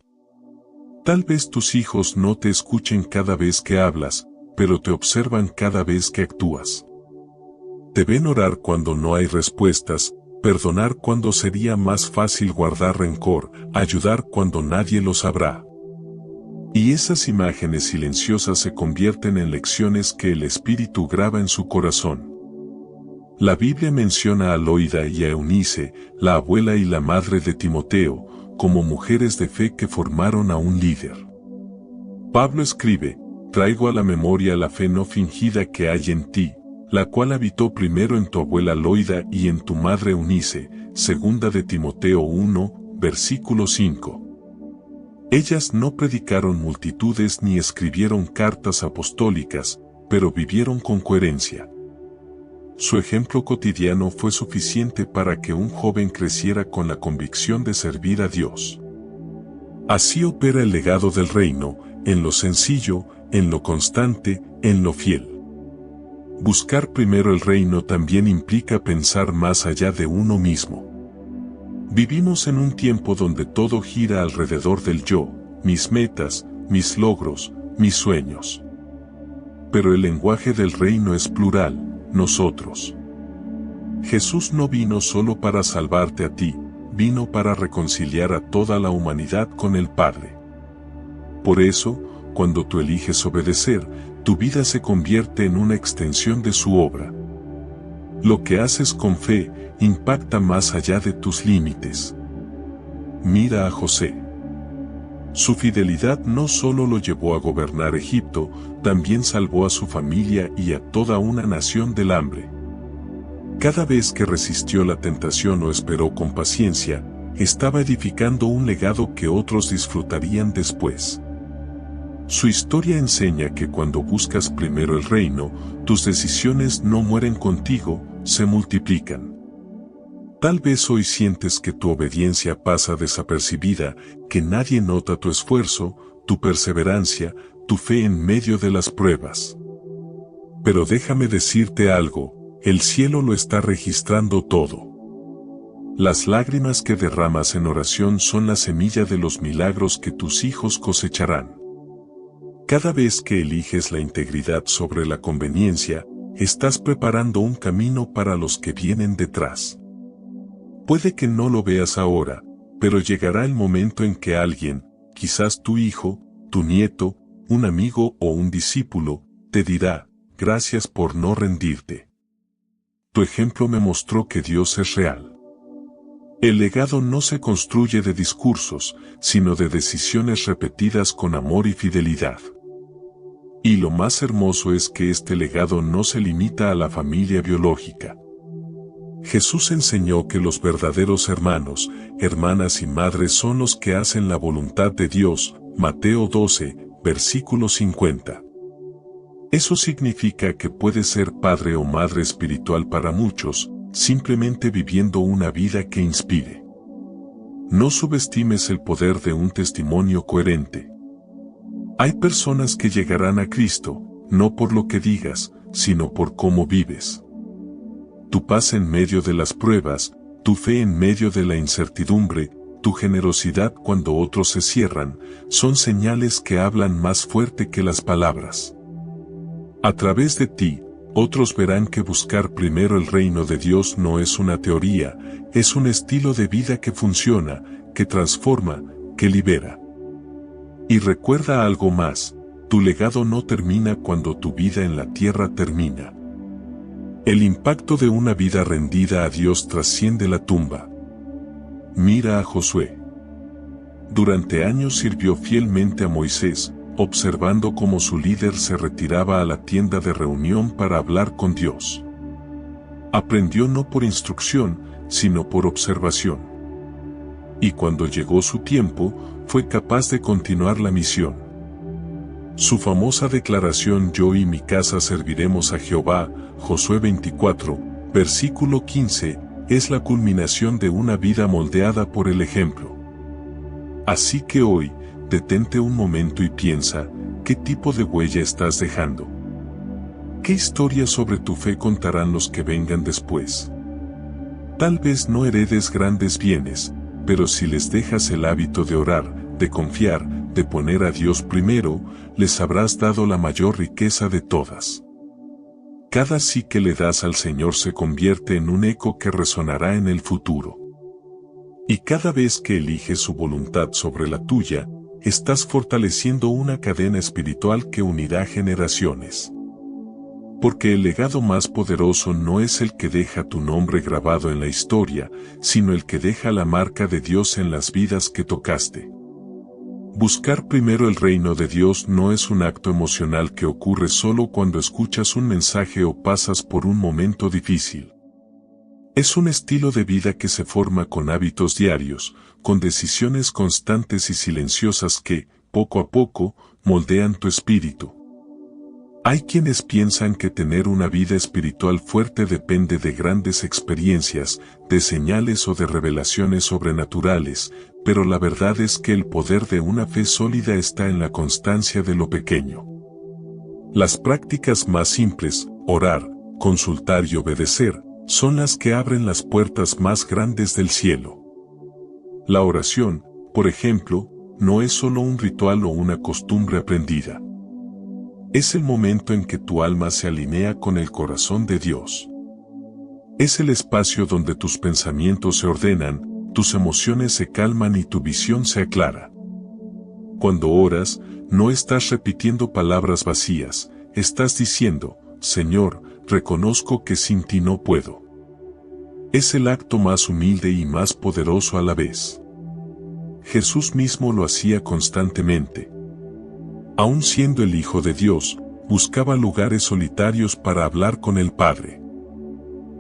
Tal vez tus hijos no te escuchen cada vez que hablas, pero te observan cada vez que actúas. Te ven orar cuando no hay respuestas, perdonar cuando sería más fácil guardar rencor, ayudar cuando nadie lo sabrá. Y esas imágenes silenciosas se convierten en lecciones que el Espíritu graba en su corazón. La Biblia menciona a Loida y a Eunice, la abuela y la madre de Timoteo, como mujeres de fe que formaron a un líder. Pablo escribe, traigo a la memoria la fe no fingida que hay en ti, la cual habitó primero en tu abuela Loida y en tu madre Eunice, segunda de Timoteo 1, versículo 5. Ellas no predicaron multitudes ni escribieron cartas apostólicas, pero vivieron con coherencia. Su ejemplo cotidiano fue suficiente para que un joven creciera con la convicción de servir a Dios. Así opera el legado del reino, en lo sencillo, en lo constante, en lo fiel. Buscar primero el reino también implica pensar más allá de uno mismo. Vivimos en un tiempo donde todo gira alrededor del yo, mis metas, mis logros, mis sueños. Pero el lenguaje del reino es plural, nosotros. Jesús no vino solo para salvarte a ti, vino para reconciliar a toda la humanidad con el Padre. Por eso, cuando tú eliges obedecer, tu vida se convierte en una extensión de su obra. Lo que haces con fe impacta más allá de tus límites. Mira a José. Su fidelidad no solo lo llevó a gobernar Egipto, también salvó a su familia y a toda una nación del hambre. Cada vez que resistió la tentación o esperó con paciencia, estaba edificando un legado que otros disfrutarían después. Su historia enseña que cuando buscas primero el reino, tus decisiones no mueren contigo, se multiplican. Tal vez hoy sientes que tu obediencia pasa desapercibida, que nadie nota tu esfuerzo, tu perseverancia, tu fe en medio de las pruebas. Pero déjame decirte algo, el cielo lo está registrando todo. Las lágrimas que derramas en oración son la semilla de los milagros que tus hijos cosecharán. Cada vez que eliges la integridad sobre la conveniencia, estás preparando un camino para los que vienen detrás. Puede que no lo veas ahora, pero llegará el momento en que alguien, quizás tu hijo, tu nieto, un amigo o un discípulo, te dirá, gracias por no rendirte. Tu ejemplo me mostró que Dios es real. El legado no se construye de discursos, sino de decisiones repetidas con amor y fidelidad. Y lo más hermoso es que este legado no se limita a la familia biológica. Jesús enseñó que los verdaderos hermanos, hermanas y madres son los que hacen la voluntad de Dios, Mateo 12, versículo 50. Eso significa que puedes ser padre o madre espiritual para muchos, simplemente viviendo una vida que inspire. No subestimes el poder de un testimonio coherente. Hay personas que llegarán a Cristo, no por lo que digas, sino por cómo vives. Tu paz en medio de las pruebas, tu fe en medio de la incertidumbre, tu generosidad cuando otros se cierran, son señales que hablan más fuerte que las palabras. A través de ti, otros verán que buscar primero el reino de Dios no es una teoría, es un estilo de vida que funciona, que transforma, que libera. Y recuerda algo más, tu legado no termina cuando tu vida en la tierra termina. El impacto de una vida rendida a Dios trasciende la tumba. Mira a Josué. Durante años sirvió fielmente a Moisés, observando cómo su líder se retiraba a la tienda de reunión para hablar con Dios. Aprendió no por instrucción, sino por observación. Y cuando llegó su tiempo, fue capaz de continuar la misión. Su famosa declaración "Yo y mi casa serviremos a Jehová", Josué 24, versículo 15, es la culminación de una vida moldeada por el ejemplo. Así que hoy, detente un momento y piensa, ¿qué tipo de huella estás dejando? ¿Qué historia sobre tu fe contarán los que vengan después? Tal vez no heredes grandes bienes, pero si les dejas el hábito de orar, de confiar, de poner a Dios primero, les habrás dado la mayor riqueza de todas. Cada sí que le das al Señor se convierte en un eco que resonará en el futuro. Y cada vez que eliges su voluntad sobre la tuya, estás fortaleciendo una cadena espiritual que unirá generaciones. Porque el legado más poderoso no es el que deja tu nombre grabado en la historia, sino el que deja la marca de Dios en las vidas que tocaste. Buscar primero el reino de Dios no es un acto emocional que ocurre solo cuando escuchas un mensaje o pasas por un momento difícil. Es un estilo de vida que se forma con hábitos diarios, con decisiones constantes y silenciosas que, poco a poco, moldean tu espíritu. Hay quienes piensan que tener una vida espiritual fuerte depende de grandes experiencias, de señales o de revelaciones sobrenaturales, pero la verdad es que el poder de una fe sólida está en la constancia de lo pequeño. Las prácticas más simples, orar, consultar y obedecer, son las que abren las puertas más grandes del cielo. La oración, por ejemplo, no es solo un ritual o una costumbre aprendida. Es el momento en que tu alma se alinea con el corazón de Dios. Es el espacio donde tus pensamientos se ordenan, tus emociones se calman y tu visión se aclara. Cuando oras, no estás repitiendo palabras vacías, estás diciendo, Señor, reconozco que sin ti no puedo. Es el acto más humilde y más poderoso a la vez. Jesús mismo lo hacía constantemente. Aun siendo el Hijo de Dios, buscaba lugares solitarios para hablar con el Padre.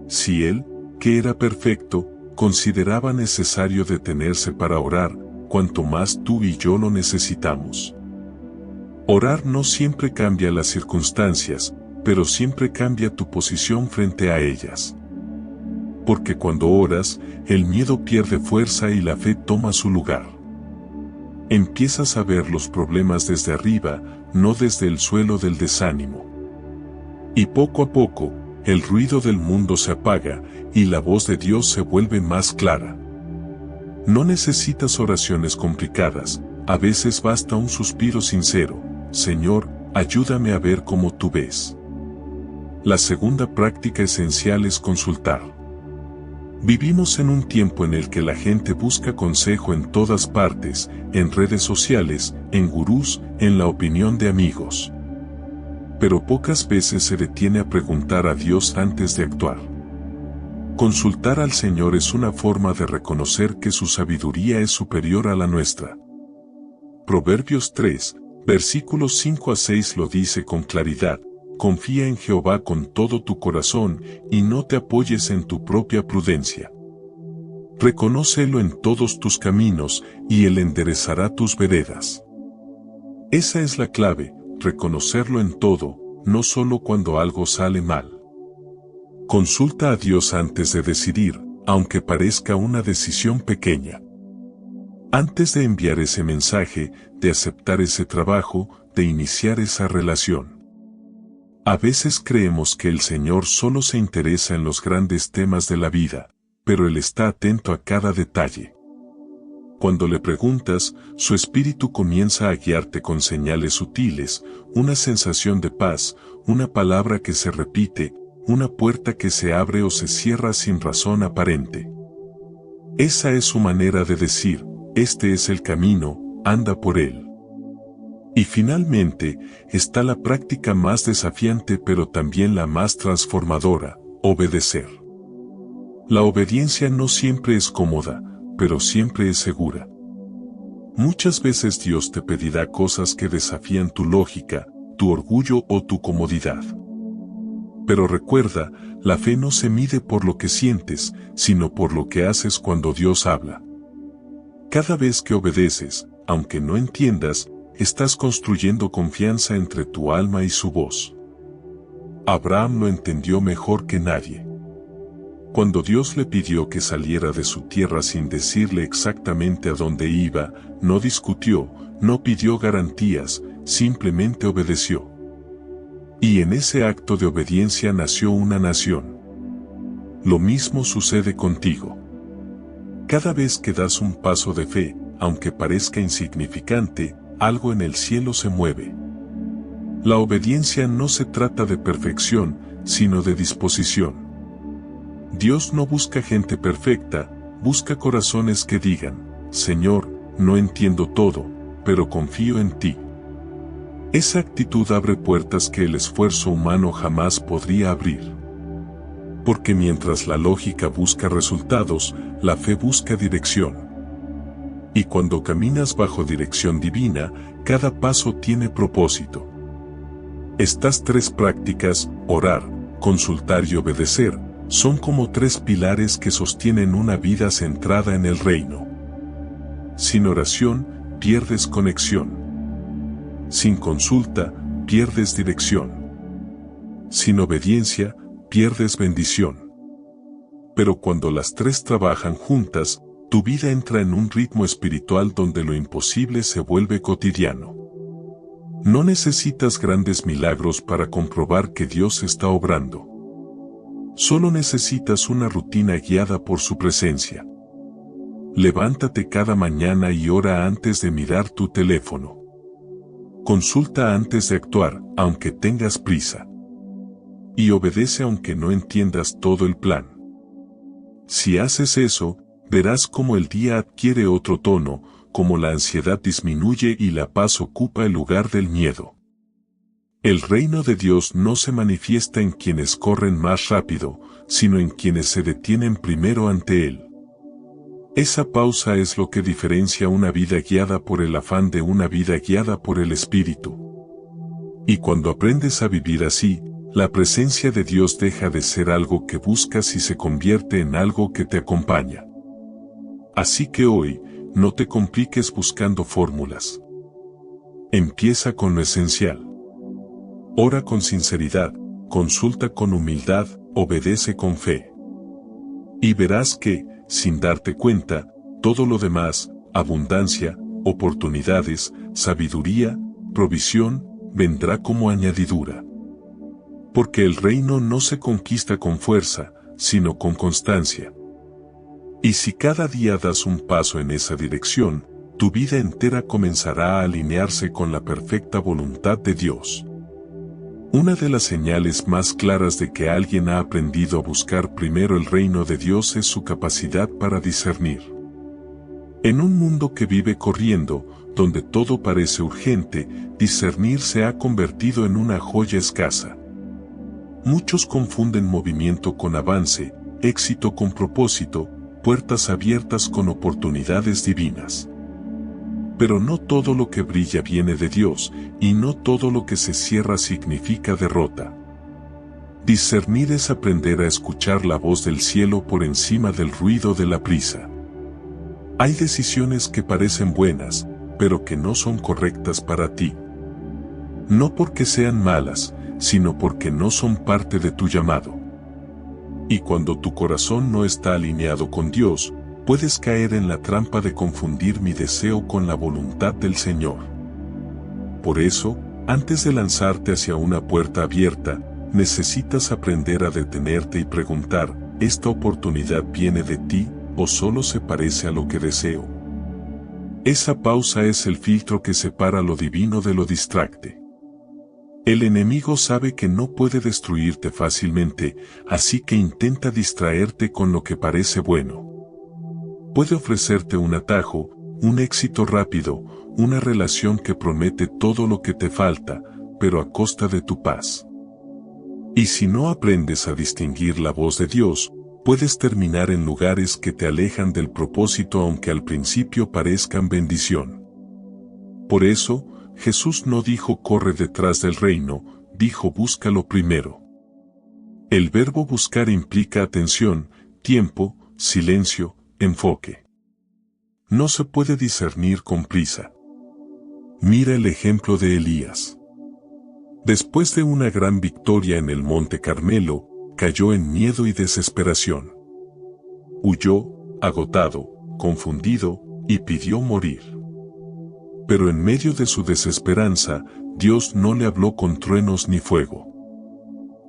Si Él, que era perfecto, consideraba necesario detenerse para orar, cuanto más tú y yo lo necesitamos. Orar no siempre cambia las circunstancias, pero siempre cambia tu posición frente a ellas. Porque cuando oras, el miedo pierde fuerza y la fe toma su lugar. Empiezas a ver los problemas desde arriba, no desde el suelo del desánimo. Y poco a poco, el ruido del mundo se apaga, y la voz de Dios se vuelve más clara. No necesitas oraciones complicadas, a veces basta un suspiro sincero, Señor, ayúdame a ver como tú ves. La segunda práctica esencial es consultar. Vivimos en un tiempo en el que la gente busca consejo en todas partes, en redes sociales, en gurús, en la opinión de amigos. Pero pocas veces se detiene a preguntar a Dios antes de actuar. Consultar al Señor es una forma de reconocer que su sabiduría es superior a la nuestra. Proverbios 3, versículos 5 a 6 lo dice con claridad. Confía en Jehová con todo tu corazón, y no te apoyes en tu propia prudencia. Reconócelo en todos tus caminos, y Él enderezará tus veredas. Esa es la clave, reconocerlo en todo, no solo cuando algo sale mal. Consulta a Dios antes de decidir, aunque parezca una decisión pequeña. Antes de enviar ese mensaje, de aceptar ese trabajo, de iniciar esa relación. A veces creemos que el Señor solo se interesa en los grandes temas de la vida, pero Él está atento a cada detalle. Cuando le preguntas, su espíritu comienza a guiarte con señales sutiles, una sensación de paz, una palabra que se repite, una puerta que se abre o se cierra sin razón aparente. Esa es su manera de decir, este es el camino, anda por él. Y finalmente, está la práctica más desafiante pero también la más transformadora, obedecer. La obediencia no siempre es cómoda, pero siempre es segura. Muchas veces Dios te pedirá cosas que desafían tu lógica, tu orgullo o tu comodidad. Pero recuerda, la fe no se mide por lo que sientes, sino por lo que haces cuando Dios habla. Cada vez que obedeces, aunque no entiendas, estás construyendo confianza entre tu alma y su voz. Abraham lo entendió mejor que nadie. Cuando Dios le pidió que saliera de su tierra sin decirle exactamente a dónde iba, no discutió, no pidió garantías, simplemente obedeció. Y en ese acto de obediencia nació una nación. Lo mismo sucede contigo. Cada vez que das un paso de fe, aunque parezca insignificante, algo en el cielo se mueve. La obediencia no se trata de perfección, sino de disposición. Dios no busca gente perfecta, busca corazones que digan, Señor, no entiendo todo, pero confío en ti. Esa actitud abre puertas que el esfuerzo humano jamás podría abrir. Porque mientras la lógica busca resultados, la fe busca dirección. Y cuando caminas bajo dirección divina, cada paso tiene propósito. Estas tres prácticas, orar, consultar y obedecer, son como tres pilares que sostienen una vida centrada en el reino. Sin oración, pierdes conexión. Sin consulta, pierdes dirección. Sin obediencia, pierdes bendición. Pero cuando las tres trabajan juntas, tu vida entra en un ritmo espiritual donde lo imposible se vuelve cotidiano. No necesitas grandes milagros para comprobar que Dios está obrando. Solo necesitas una rutina guiada por su presencia. Levántate cada mañana y ora antes de mirar tu teléfono. Consulta antes de actuar, aunque tengas prisa. Y obedece aunque no entiendas todo el plan. Si haces eso, verás cómo el día adquiere otro tono, cómo la ansiedad disminuye y la paz ocupa el lugar del miedo. El reino de Dios no se manifiesta en quienes corren más rápido, sino en quienes se detienen primero ante Él. Esa pausa es lo que diferencia una vida guiada por el afán de una vida guiada por el Espíritu. Y cuando aprendes a vivir así, la presencia de Dios deja de ser algo que buscas y se convierte en algo que te acompaña. Así que hoy, no te compliques buscando fórmulas. Empieza con lo esencial. Ora con sinceridad, consulta con humildad, obedece con fe. Y verás que, sin darte cuenta, todo lo demás, abundancia, oportunidades, sabiduría, provisión, vendrá como añadidura. Porque el reino no se conquista con fuerza, sino con constancia. Y si cada día das un paso en esa dirección, tu vida entera comenzará a alinearse con la perfecta voluntad de Dios. Una de las señales más claras de que alguien ha aprendido a buscar primero el reino de Dios es su capacidad para discernir. En un mundo que vive corriendo, donde todo parece urgente, discernir se ha convertido en una joya escasa. Muchos confunden movimiento con avance, éxito con propósito, puertas abiertas con oportunidades divinas. Pero no todo lo que brilla viene de Dios, y no todo lo que se cierra significa derrota. Discernir es aprender a escuchar la voz del cielo por encima del ruido de la prisa. Hay decisiones que parecen buenas, pero que no son correctas para ti. No porque sean malas, sino porque no son parte de tu llamado. Y cuando tu corazón no está alineado con Dios, puedes caer en la trampa de confundir mi deseo con la voluntad del Señor. Por eso, antes de lanzarte hacia una puerta abierta, necesitas aprender a detenerte y preguntar, ¿esta oportunidad viene de ti, o solo se parece a lo que deseo? Esa pausa es el filtro que separa lo divino de lo distracte. El enemigo sabe que no puede destruirte fácilmente, así que intenta distraerte con lo que parece bueno. Puede ofrecerte un atajo, un éxito rápido, una relación que promete todo lo que te falta, pero a costa de tu paz. Y si no aprendes a distinguir la voz de Dios, puedes terminar en lugares que te alejan del propósito aunque al principio parezcan bendición. Por eso, Jesús no dijo corre detrás del reino, dijo búscalo primero. El verbo buscar implica atención, tiempo, silencio, enfoque. No se puede discernir con prisa. Mira el ejemplo de Elías. Después de una gran victoria en el Monte Carmelo, cayó en miedo y desesperación. Huyó, agotado, confundido, y pidió morir. Pero en medio de su desesperanza, Dios no le habló con truenos ni fuego.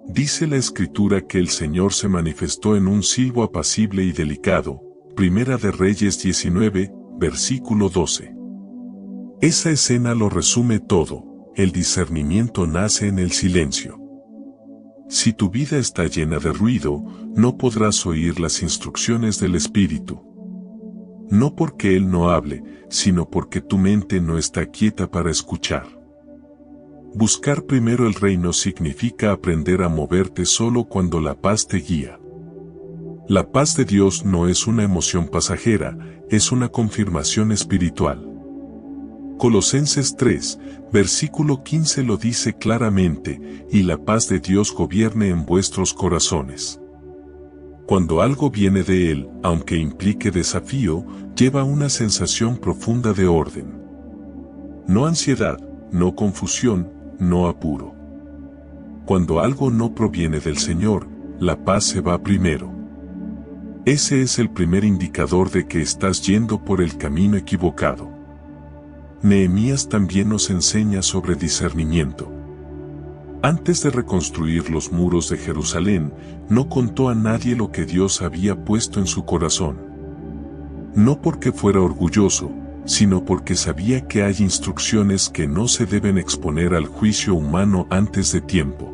Dice la Escritura que el Señor se manifestó en un silbo apacible y delicado, Primera de Reyes 19, versículo 12. Esa escena lo resume todo, el discernimiento nace en el silencio. Si tu vida está llena de ruido, no podrás oír las instrucciones del Espíritu. No porque Él no hable, sino porque tu mente no está quieta para escuchar. Buscar primero el reino significa aprender a moverte solo cuando la paz te guía. La paz de Dios no es una emoción pasajera, es una confirmación espiritual. Colosenses 3, versículo 15 lo dice claramente, y la paz de Dios gobierne en vuestros corazones. Cuando algo viene de Él, aunque implique desafío, lleva una sensación profunda de orden. No ansiedad, no confusión, no apuro. Cuando algo no proviene del Señor, la paz se va primero. Ese es el primer indicador de que estás yendo por el camino equivocado. Nehemías también nos enseña sobre discernimiento. Antes de reconstruir los muros de Jerusalén, no contó a nadie lo que Dios había puesto en su corazón. No porque fuera orgulloso, sino porque sabía que hay instrucciones que no se deben exponer al juicio humano antes de tiempo.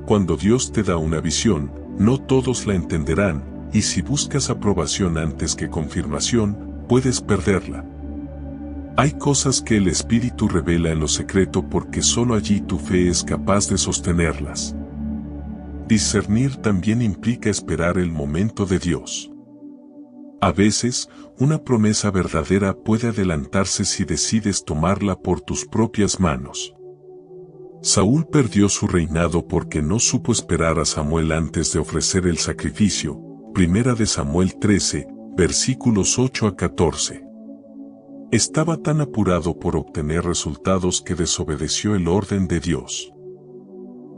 Cuando Dios te da una visión, no todos la entenderán, y si buscas aprobación antes que confirmación, puedes perderla. Hay cosas que el Espíritu revela en lo secreto porque solo allí tu fe es capaz de sostenerlas. Discernir también implica esperar el momento de Dios. A veces, una promesa verdadera puede adelantarse si decides tomarla por tus propias manos. Saúl perdió su reinado porque no supo esperar a Samuel antes de ofrecer el sacrificio. Primera de Samuel 13, versículos 8 a 14. Estaba tan apurado por obtener resultados que desobedeció el orden de Dios.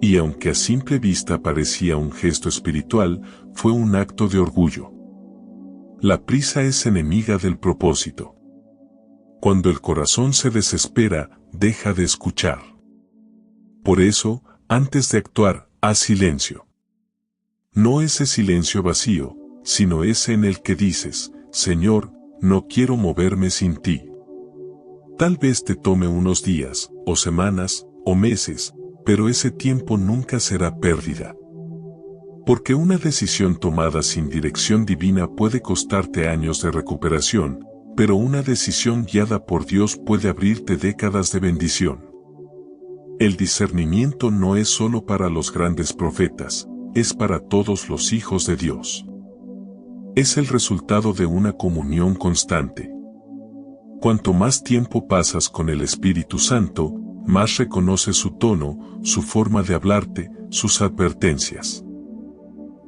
Y aunque a simple vista parecía un gesto espiritual, fue un acto de orgullo. La prisa es enemiga del propósito. Cuando el corazón se desespera, deja de escuchar. Por eso, antes de actuar, haz silencio. No ese silencio vacío, sino ese en el que dices, Señor, no quiero moverme sin ti. Tal vez te tome unos días, o semanas, o meses, pero ese tiempo nunca será pérdida. Porque una decisión tomada sin dirección divina puede costarte años de recuperación, pero una decisión guiada por Dios puede abrirte décadas de bendición. El discernimiento no es solo para los grandes profetas, es para todos los hijos de Dios. Es el resultado de una comunión constante. Cuanto más tiempo pasas con el Espíritu Santo, más reconoces su tono, su forma de hablarte, sus advertencias.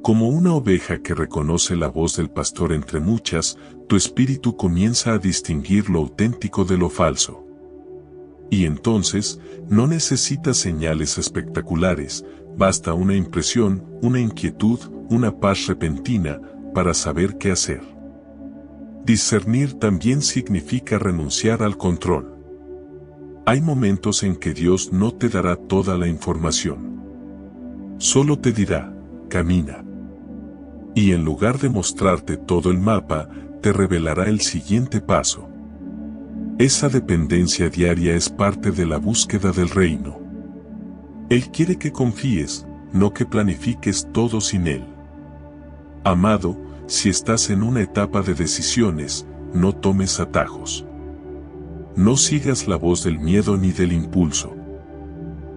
Como una oveja que reconoce la voz del pastor entre muchas, tu espíritu comienza a distinguir lo auténtico de lo falso. Y entonces, no necesitas señales espectaculares, basta una impresión, una inquietud, una paz repentina, para saber qué hacer. Discernir también significa renunciar al control. Hay momentos en que Dios no te dará toda la información. Solo te dirá, camina. Y en lugar de mostrarte todo el mapa, te revelará el siguiente paso. Esa dependencia diaria es parte de la búsqueda del reino. Él quiere que confíes, no que planifiques todo sin Él. Amado, si estás en una etapa de decisiones, no tomes atajos. No sigas la voz del miedo ni del impulso.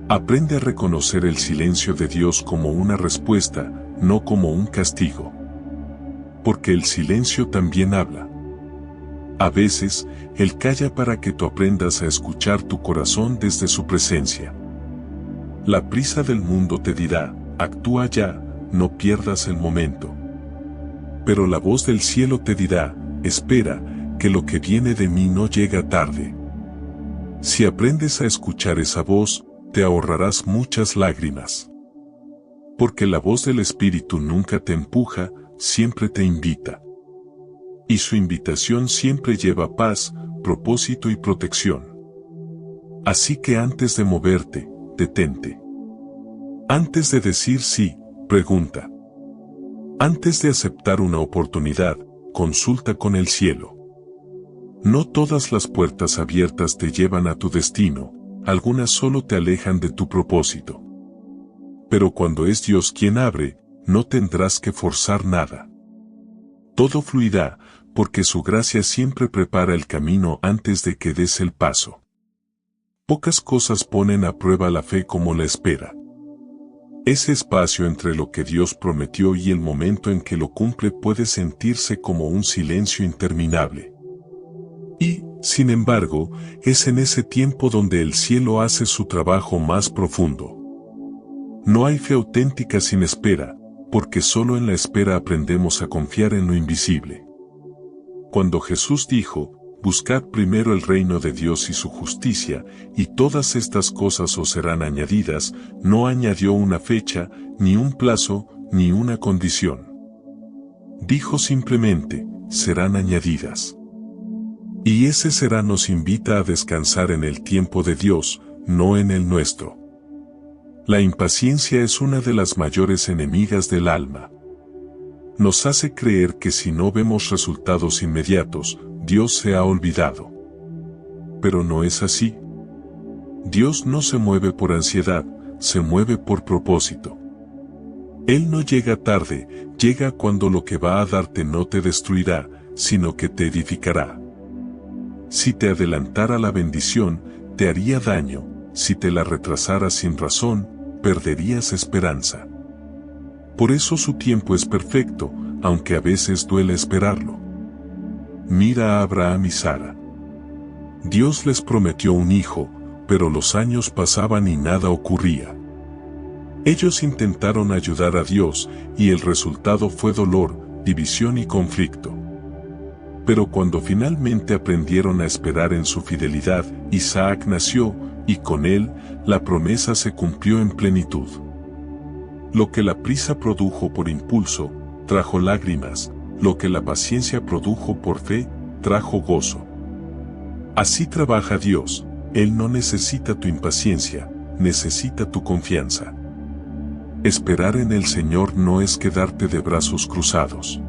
Aprende a reconocer el silencio de Dios como una respuesta, no como un castigo. Porque el silencio también habla. A veces, Él calla para que tú aprendas a escuchar tu corazón desde su presencia. La prisa del mundo te dirá, actúa ya, no pierdas el momento. Pero la voz del cielo te dirá, espera, que lo que viene de mí no llega tarde. Si aprendes a escuchar esa voz, te ahorrarás muchas lágrimas. Porque la voz del Espíritu nunca te empuja, siempre te invita. Y su invitación siempre lleva paz, propósito y protección. Así que antes de moverte, detente. Antes de decir sí, pregunta. Antes de aceptar una oportunidad, consulta con el cielo. No todas las puertas abiertas te llevan a tu destino, algunas solo te alejan de tu propósito. Pero cuando es Dios quien abre, no tendrás que forzar nada. Todo fluirá, porque su gracia siempre prepara el camino antes de que des el paso. Pocas cosas ponen a prueba la fe como la espera. Ese espacio entre lo que Dios prometió y el momento en que lo cumple puede sentirse como un silencio interminable. Y, sin embargo, es en ese tiempo donde el cielo hace su trabajo más profundo. No hay fe auténtica sin espera, porque solo en la espera aprendemos a confiar en lo invisible. Cuando Jesús dijo, buscad primero el reino de Dios y su justicia, y todas estas cosas os serán añadidas, no añadió una fecha, ni un plazo, ni una condición. Dijo simplemente, serán añadidas. Y ese será nos invita a descansar en el tiempo de Dios, no en el nuestro. La impaciencia es una de las mayores enemigas del alma. Nos hace creer que si no vemos resultados inmediatos, Dios se ha olvidado. Pero no es así. Dios no se mueve por ansiedad, se mueve por propósito. Él no llega tarde, llega cuando lo que va a darte no te destruirá, sino que te edificará. Si te adelantara la bendición, te haría daño, si te la retrasara sin razón, perderías esperanza. Por eso su tiempo es perfecto, aunque a veces duele esperarlo. Mira a Abraham y Sara. Dios les prometió un hijo, pero los años pasaban y nada ocurría. Ellos intentaron ayudar a Dios, y el resultado fue dolor, división y conflicto. Pero cuando finalmente aprendieron a esperar en su fidelidad, Isaac nació, y con él, la promesa se cumplió en plenitud. Lo que la prisa produjo por impulso, trajo lágrimas, lo que la paciencia produjo por fe, trajo gozo. Así trabaja Dios, Él no necesita tu impaciencia, necesita tu confianza. Esperar en el Señor no es quedarte de brazos cruzados.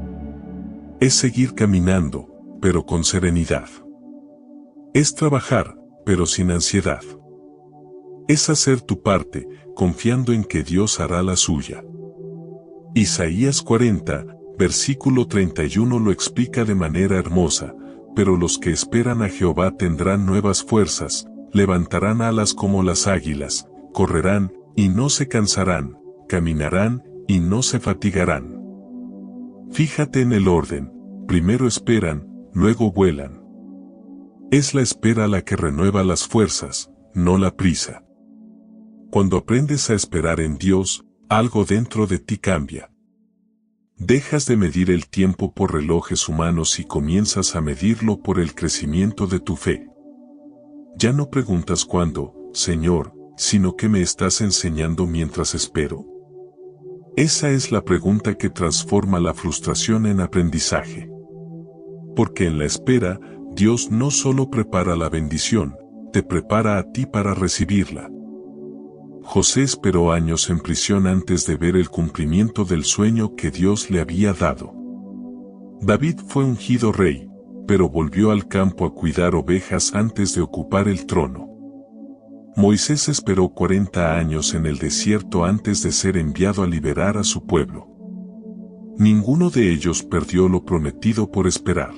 Es seguir caminando, pero con serenidad. Es trabajar, pero sin ansiedad. Es hacer tu parte, confiando en que Dios hará la suya. Isaías 40, versículo 31 lo explica de manera hermosa, pero los que esperan a Jehová tendrán nuevas fuerzas, levantarán alas como las águilas, correrán, y no se cansarán, caminarán, y no se fatigarán. Fíjate en el orden, primero esperan, luego vuelan. Es la espera la que renueva las fuerzas, no la prisa. Cuando aprendes a esperar en Dios, algo dentro de ti cambia. Dejas de medir el tiempo por relojes humanos y comienzas a medirlo por el crecimiento de tu fe. Ya no preguntas cuándo, Señor, sino qué me estás enseñando mientras espero. Esa es la pregunta que transforma la frustración en aprendizaje. Porque en la espera, Dios no solo prepara la bendición, te prepara a ti para recibirla. José esperó años en prisión antes de ver el cumplimiento del sueño que Dios le había dado. David fue ungido rey, pero volvió al campo a cuidar ovejas antes de ocupar el trono. Moisés esperó 40 años en el desierto antes de ser enviado a liberar a su pueblo. Ninguno de ellos perdió lo prometido por esperar.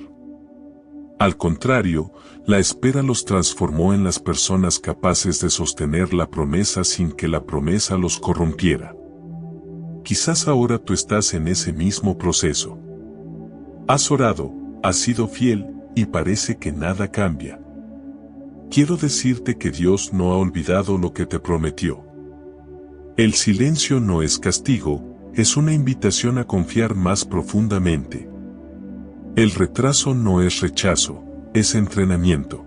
Al contrario, la espera los transformó en las personas capaces de sostener la promesa sin que la promesa los corrompiera. Quizás ahora tú estás en ese mismo proceso. Has orado, has sido fiel, y parece que nada cambia. Quiero decirte que Dios no ha olvidado lo que te prometió. El silencio no es castigo, es una invitación a confiar más profundamente. El retraso no es rechazo, es entrenamiento.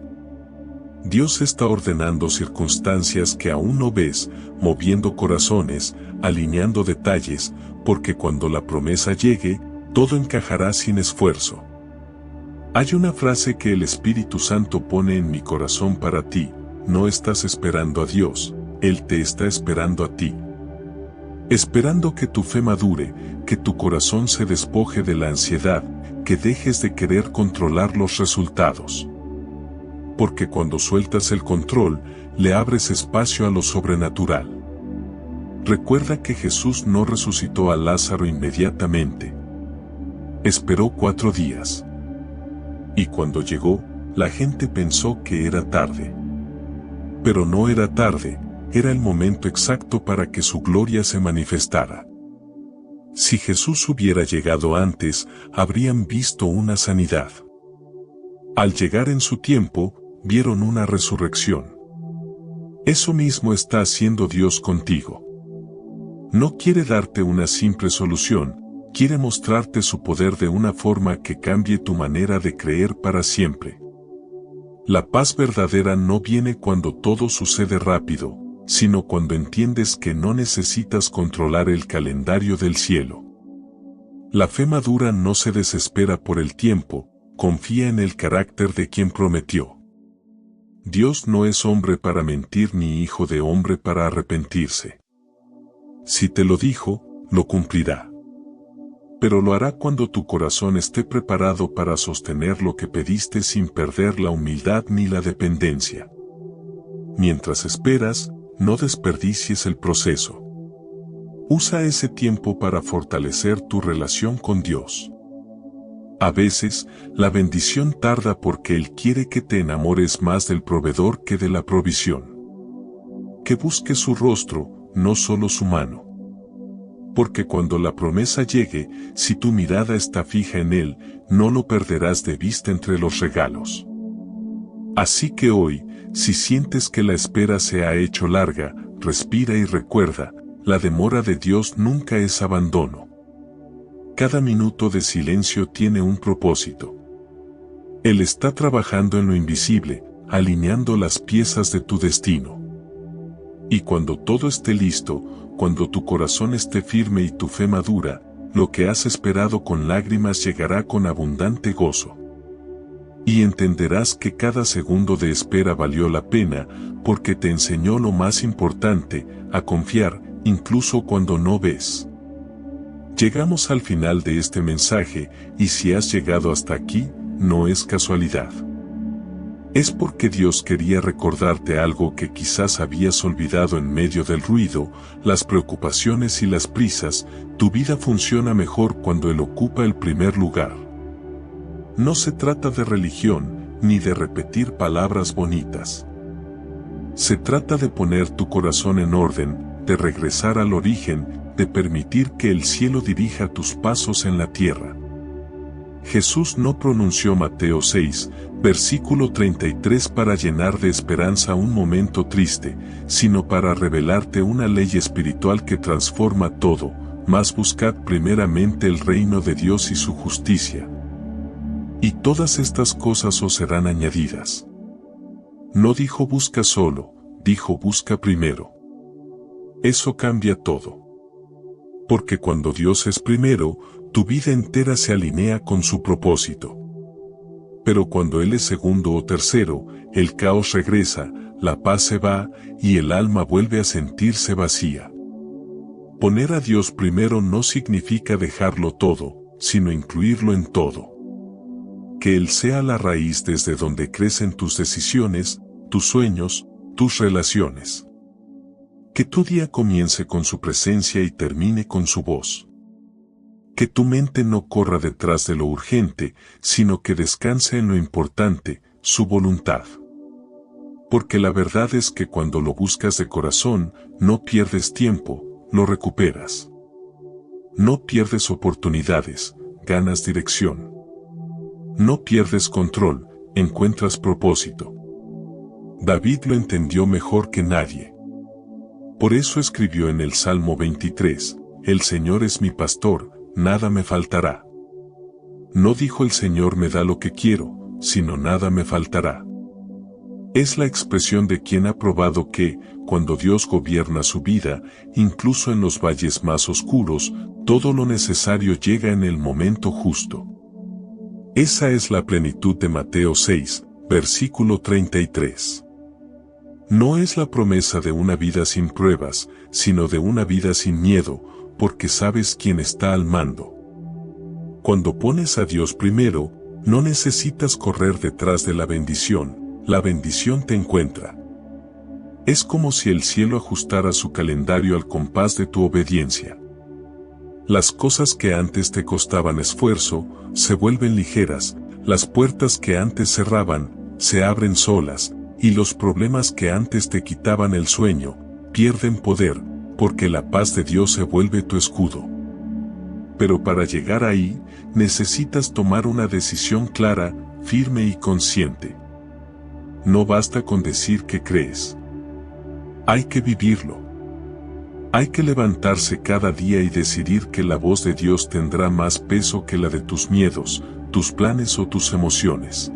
Dios está ordenando circunstancias que aún no ves, moviendo corazones, alineando detalles, porque cuando la promesa llegue, todo encajará sin esfuerzo. Hay una frase que el Espíritu Santo pone en mi corazón para ti: no estás esperando a Dios, Él te está esperando a ti. Esperando que tu fe madure, que tu corazón se despoje de la ansiedad, que dejes de querer controlar los resultados. Porque cuando sueltas el control, le abres espacio a lo sobrenatural. Recuerda que Jesús no resucitó a Lázaro inmediatamente. Esperó 4 días. Y cuando llegó, la gente pensó que era tarde. Pero no era tarde, era el momento exacto para que su gloria se manifestara. Si Jesús hubiera llegado antes, habrían visto una sanidad. Al llegar en su tiempo, vieron una resurrección. Eso mismo está haciendo Dios contigo. No quiere darte una simple solución, quiere mostrarte su poder de una forma que cambie tu manera de creer para siempre. La paz verdadera no viene cuando todo sucede rápido, sino cuando entiendes que no necesitas controlar el calendario del cielo. La fe madura no se desespera por el tiempo, confía en el carácter de quien prometió. Dios no es hombre para mentir ni hijo de hombre para arrepentirse. Si te lo dijo, lo cumplirá. Pero lo hará cuando tu corazón esté preparado para sostener lo que pediste sin perder la humildad ni la dependencia. Mientras esperas, no desperdicies el proceso. Usa ese tiempo para fortalecer tu relación con Dios. A veces, la bendición tarda porque Él quiere que te enamores más del proveedor que de la provisión. Que busques su rostro, no solo su mano. Porque cuando la promesa llegue, si tu mirada está fija en Él, no lo perderás de vista entre los regalos. Así que hoy, si sientes que la espera se ha hecho larga, respira y recuerda, la demora de Dios nunca es abandono. Cada minuto de silencio tiene un propósito. Él está trabajando en lo invisible, alineando las piezas de tu destino. Y cuando todo esté listo, cuando tu corazón esté firme y tu fe madura, lo que has esperado con lágrimas llegará con abundante gozo. Y entenderás que cada segundo de espera valió la pena, porque te enseñó lo más importante, a confiar, incluso cuando no ves. Llegamos al final de este mensaje, y si has llegado hasta aquí, no es casualidad. Es porque Dios quería recordarte algo que quizás habías olvidado en medio del ruido, las preocupaciones y las prisas. Tu vida funciona mejor cuando Él ocupa el primer lugar. No se trata de religión, ni de repetir palabras bonitas. Se trata de poner tu corazón en orden, de regresar al origen, de permitir que el cielo dirija tus pasos en la tierra. Jesús no pronunció Mateo 6, versículo 33 para llenar de esperanza un momento triste, sino para revelarte una ley espiritual que transforma todo: mas buscad primeramente el reino de Dios y su justicia. Y todas estas cosas os serán añadidas. No dijo busca solo, dijo busca primero. Eso cambia todo. Porque cuando Dios es primero, tu vida entera se alinea con su propósito. Pero cuando Él es segundo o tercero, el caos regresa, la paz se va, y el alma vuelve a sentirse vacía. Poner a Dios primero no significa dejarlo todo, sino incluirlo en todo. Que Él sea la raíz desde donde crecen tus decisiones, tus sueños, tus relaciones. Que tu día comience con su presencia y termine con su voz. Que tu mente no corra detrás de lo urgente, sino que descanse en lo importante, su voluntad. Porque la verdad es que cuando lo buscas de corazón, no pierdes tiempo, lo recuperas. No pierdes oportunidades, ganas dirección. No pierdes control, encuentras propósito. David lo entendió mejor que nadie. Por eso escribió en el Salmo 23, «El Señor es mi pastor, nada me faltará». No dijo el Señor me da lo que quiero, sino nada me faltará. Es la expresión de quien ha probado que, cuando Dios gobierna su vida, incluso en los valles más oscuros, todo lo necesario llega en el momento justo. Esa es la plenitud de Mateo 6, versículo 33. No es la promesa de una vida sin pruebas, sino de una vida sin miedo, porque sabes quién está al mando. Cuando pones a Dios primero, no necesitas correr detrás de la bendición te encuentra. Es como si el cielo ajustara su calendario al compás de tu obediencia. Las cosas que antes te costaban esfuerzo, se vuelven ligeras, las puertas que antes cerraban, se abren solas, y los problemas que antes te quitaban el sueño, pierden poder, porque la paz de Dios se vuelve tu escudo. Pero para llegar ahí, necesitas tomar una decisión clara, firme y consciente. No basta con decir que crees. Hay que vivirlo. Hay que levantarse cada día y decidir que la voz de Dios tendrá más peso que la de tus miedos, tus planes o tus emociones.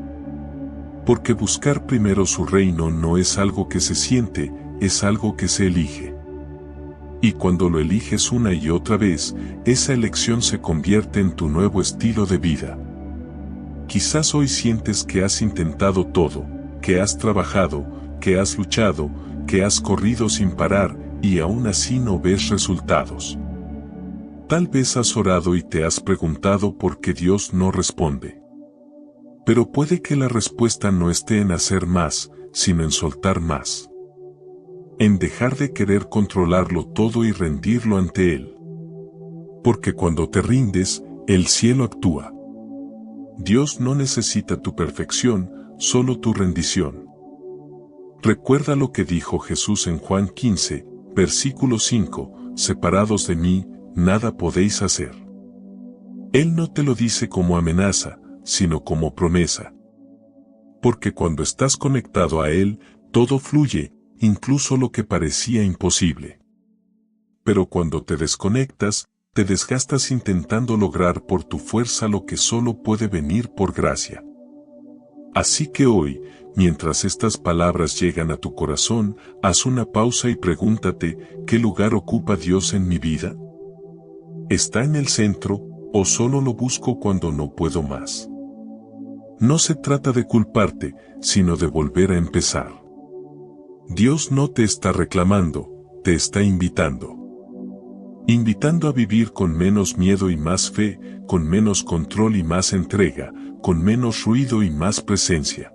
Porque buscar primero su reino no es algo que se siente, es algo que se elige. Y cuando lo eliges una y otra vez, esa elección se convierte en tu nuevo estilo de vida. Quizás hoy sientes que has intentado todo, que has trabajado, que has luchado, que has corrido sin parar, y aún así no ves resultados. Tal vez has orado y te has preguntado por qué Dios no responde. Pero puede que la respuesta no esté en hacer más, sino en soltar más. En dejar de querer controlarlo todo y rendirlo ante Él. Porque cuando te rindes, el cielo actúa. Dios no necesita tu perfección, solo tu rendición. Recuerda lo que dijo Jesús en Juan 15, versículo 5, separados de mí, nada podéis hacer. Él no te lo dice como amenaza, sino como promesa. Porque cuando estás conectado a Él, todo fluye, incluso lo que parecía imposible. Pero cuando te desconectas, te desgastas intentando lograr por tu fuerza lo que solo puede venir por gracia. Así que hoy, mientras estas palabras llegan a tu corazón, haz una pausa y pregúntate, ¿qué lugar ocupa Dios en mi vida? ¿Está en el centro, o solo lo busco cuando no puedo más? No se trata de culparte, sino de volver a empezar. Dios no te está reclamando, te está invitando. Invitando a vivir con menos miedo y más fe, con menos control y más entrega, con menos ruido y más presencia.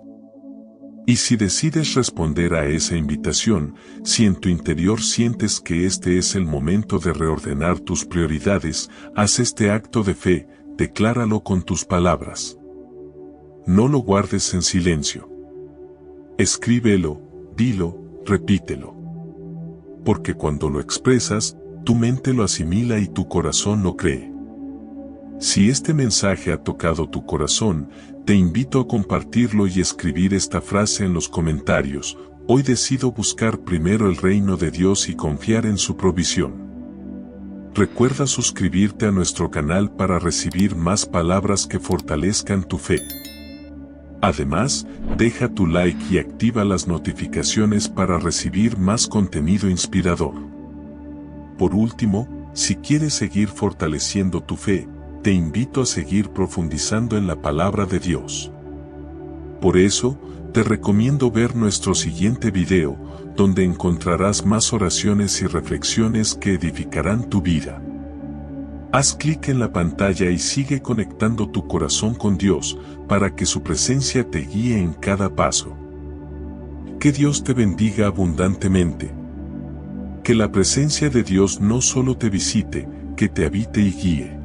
Y si decides responder a esa invitación, si en tu interior sientes que este es el momento de reordenar tus prioridades, haz este acto de fe, decláralo con tus palabras. No lo guardes en silencio. Escríbelo, dilo, repítelo. Porque cuando lo expresas, tu mente lo asimila y tu corazón lo cree. Si este mensaje ha tocado tu corazón, te invito a compartirlo y escribir esta frase en los comentarios: hoy decido buscar primero el reino de Dios y confiar en su provisión. Recuerda suscribirte a nuestro canal para recibir más palabras que fortalezcan tu fe. Además, deja tu like y activa las notificaciones para recibir más contenido inspirador. Por último, si quieres seguir fortaleciendo tu fe, te invito a seguir profundizando en la palabra de Dios. Por eso, te recomiendo ver nuestro siguiente video, donde encontrarás más oraciones y reflexiones que edificarán tu vida. Haz clic en la pantalla y sigue conectando tu corazón con Dios, para que su presencia te guíe en cada paso. Que Dios te bendiga abundantemente. Que la presencia de Dios no solo te visite, que te habite y guíe.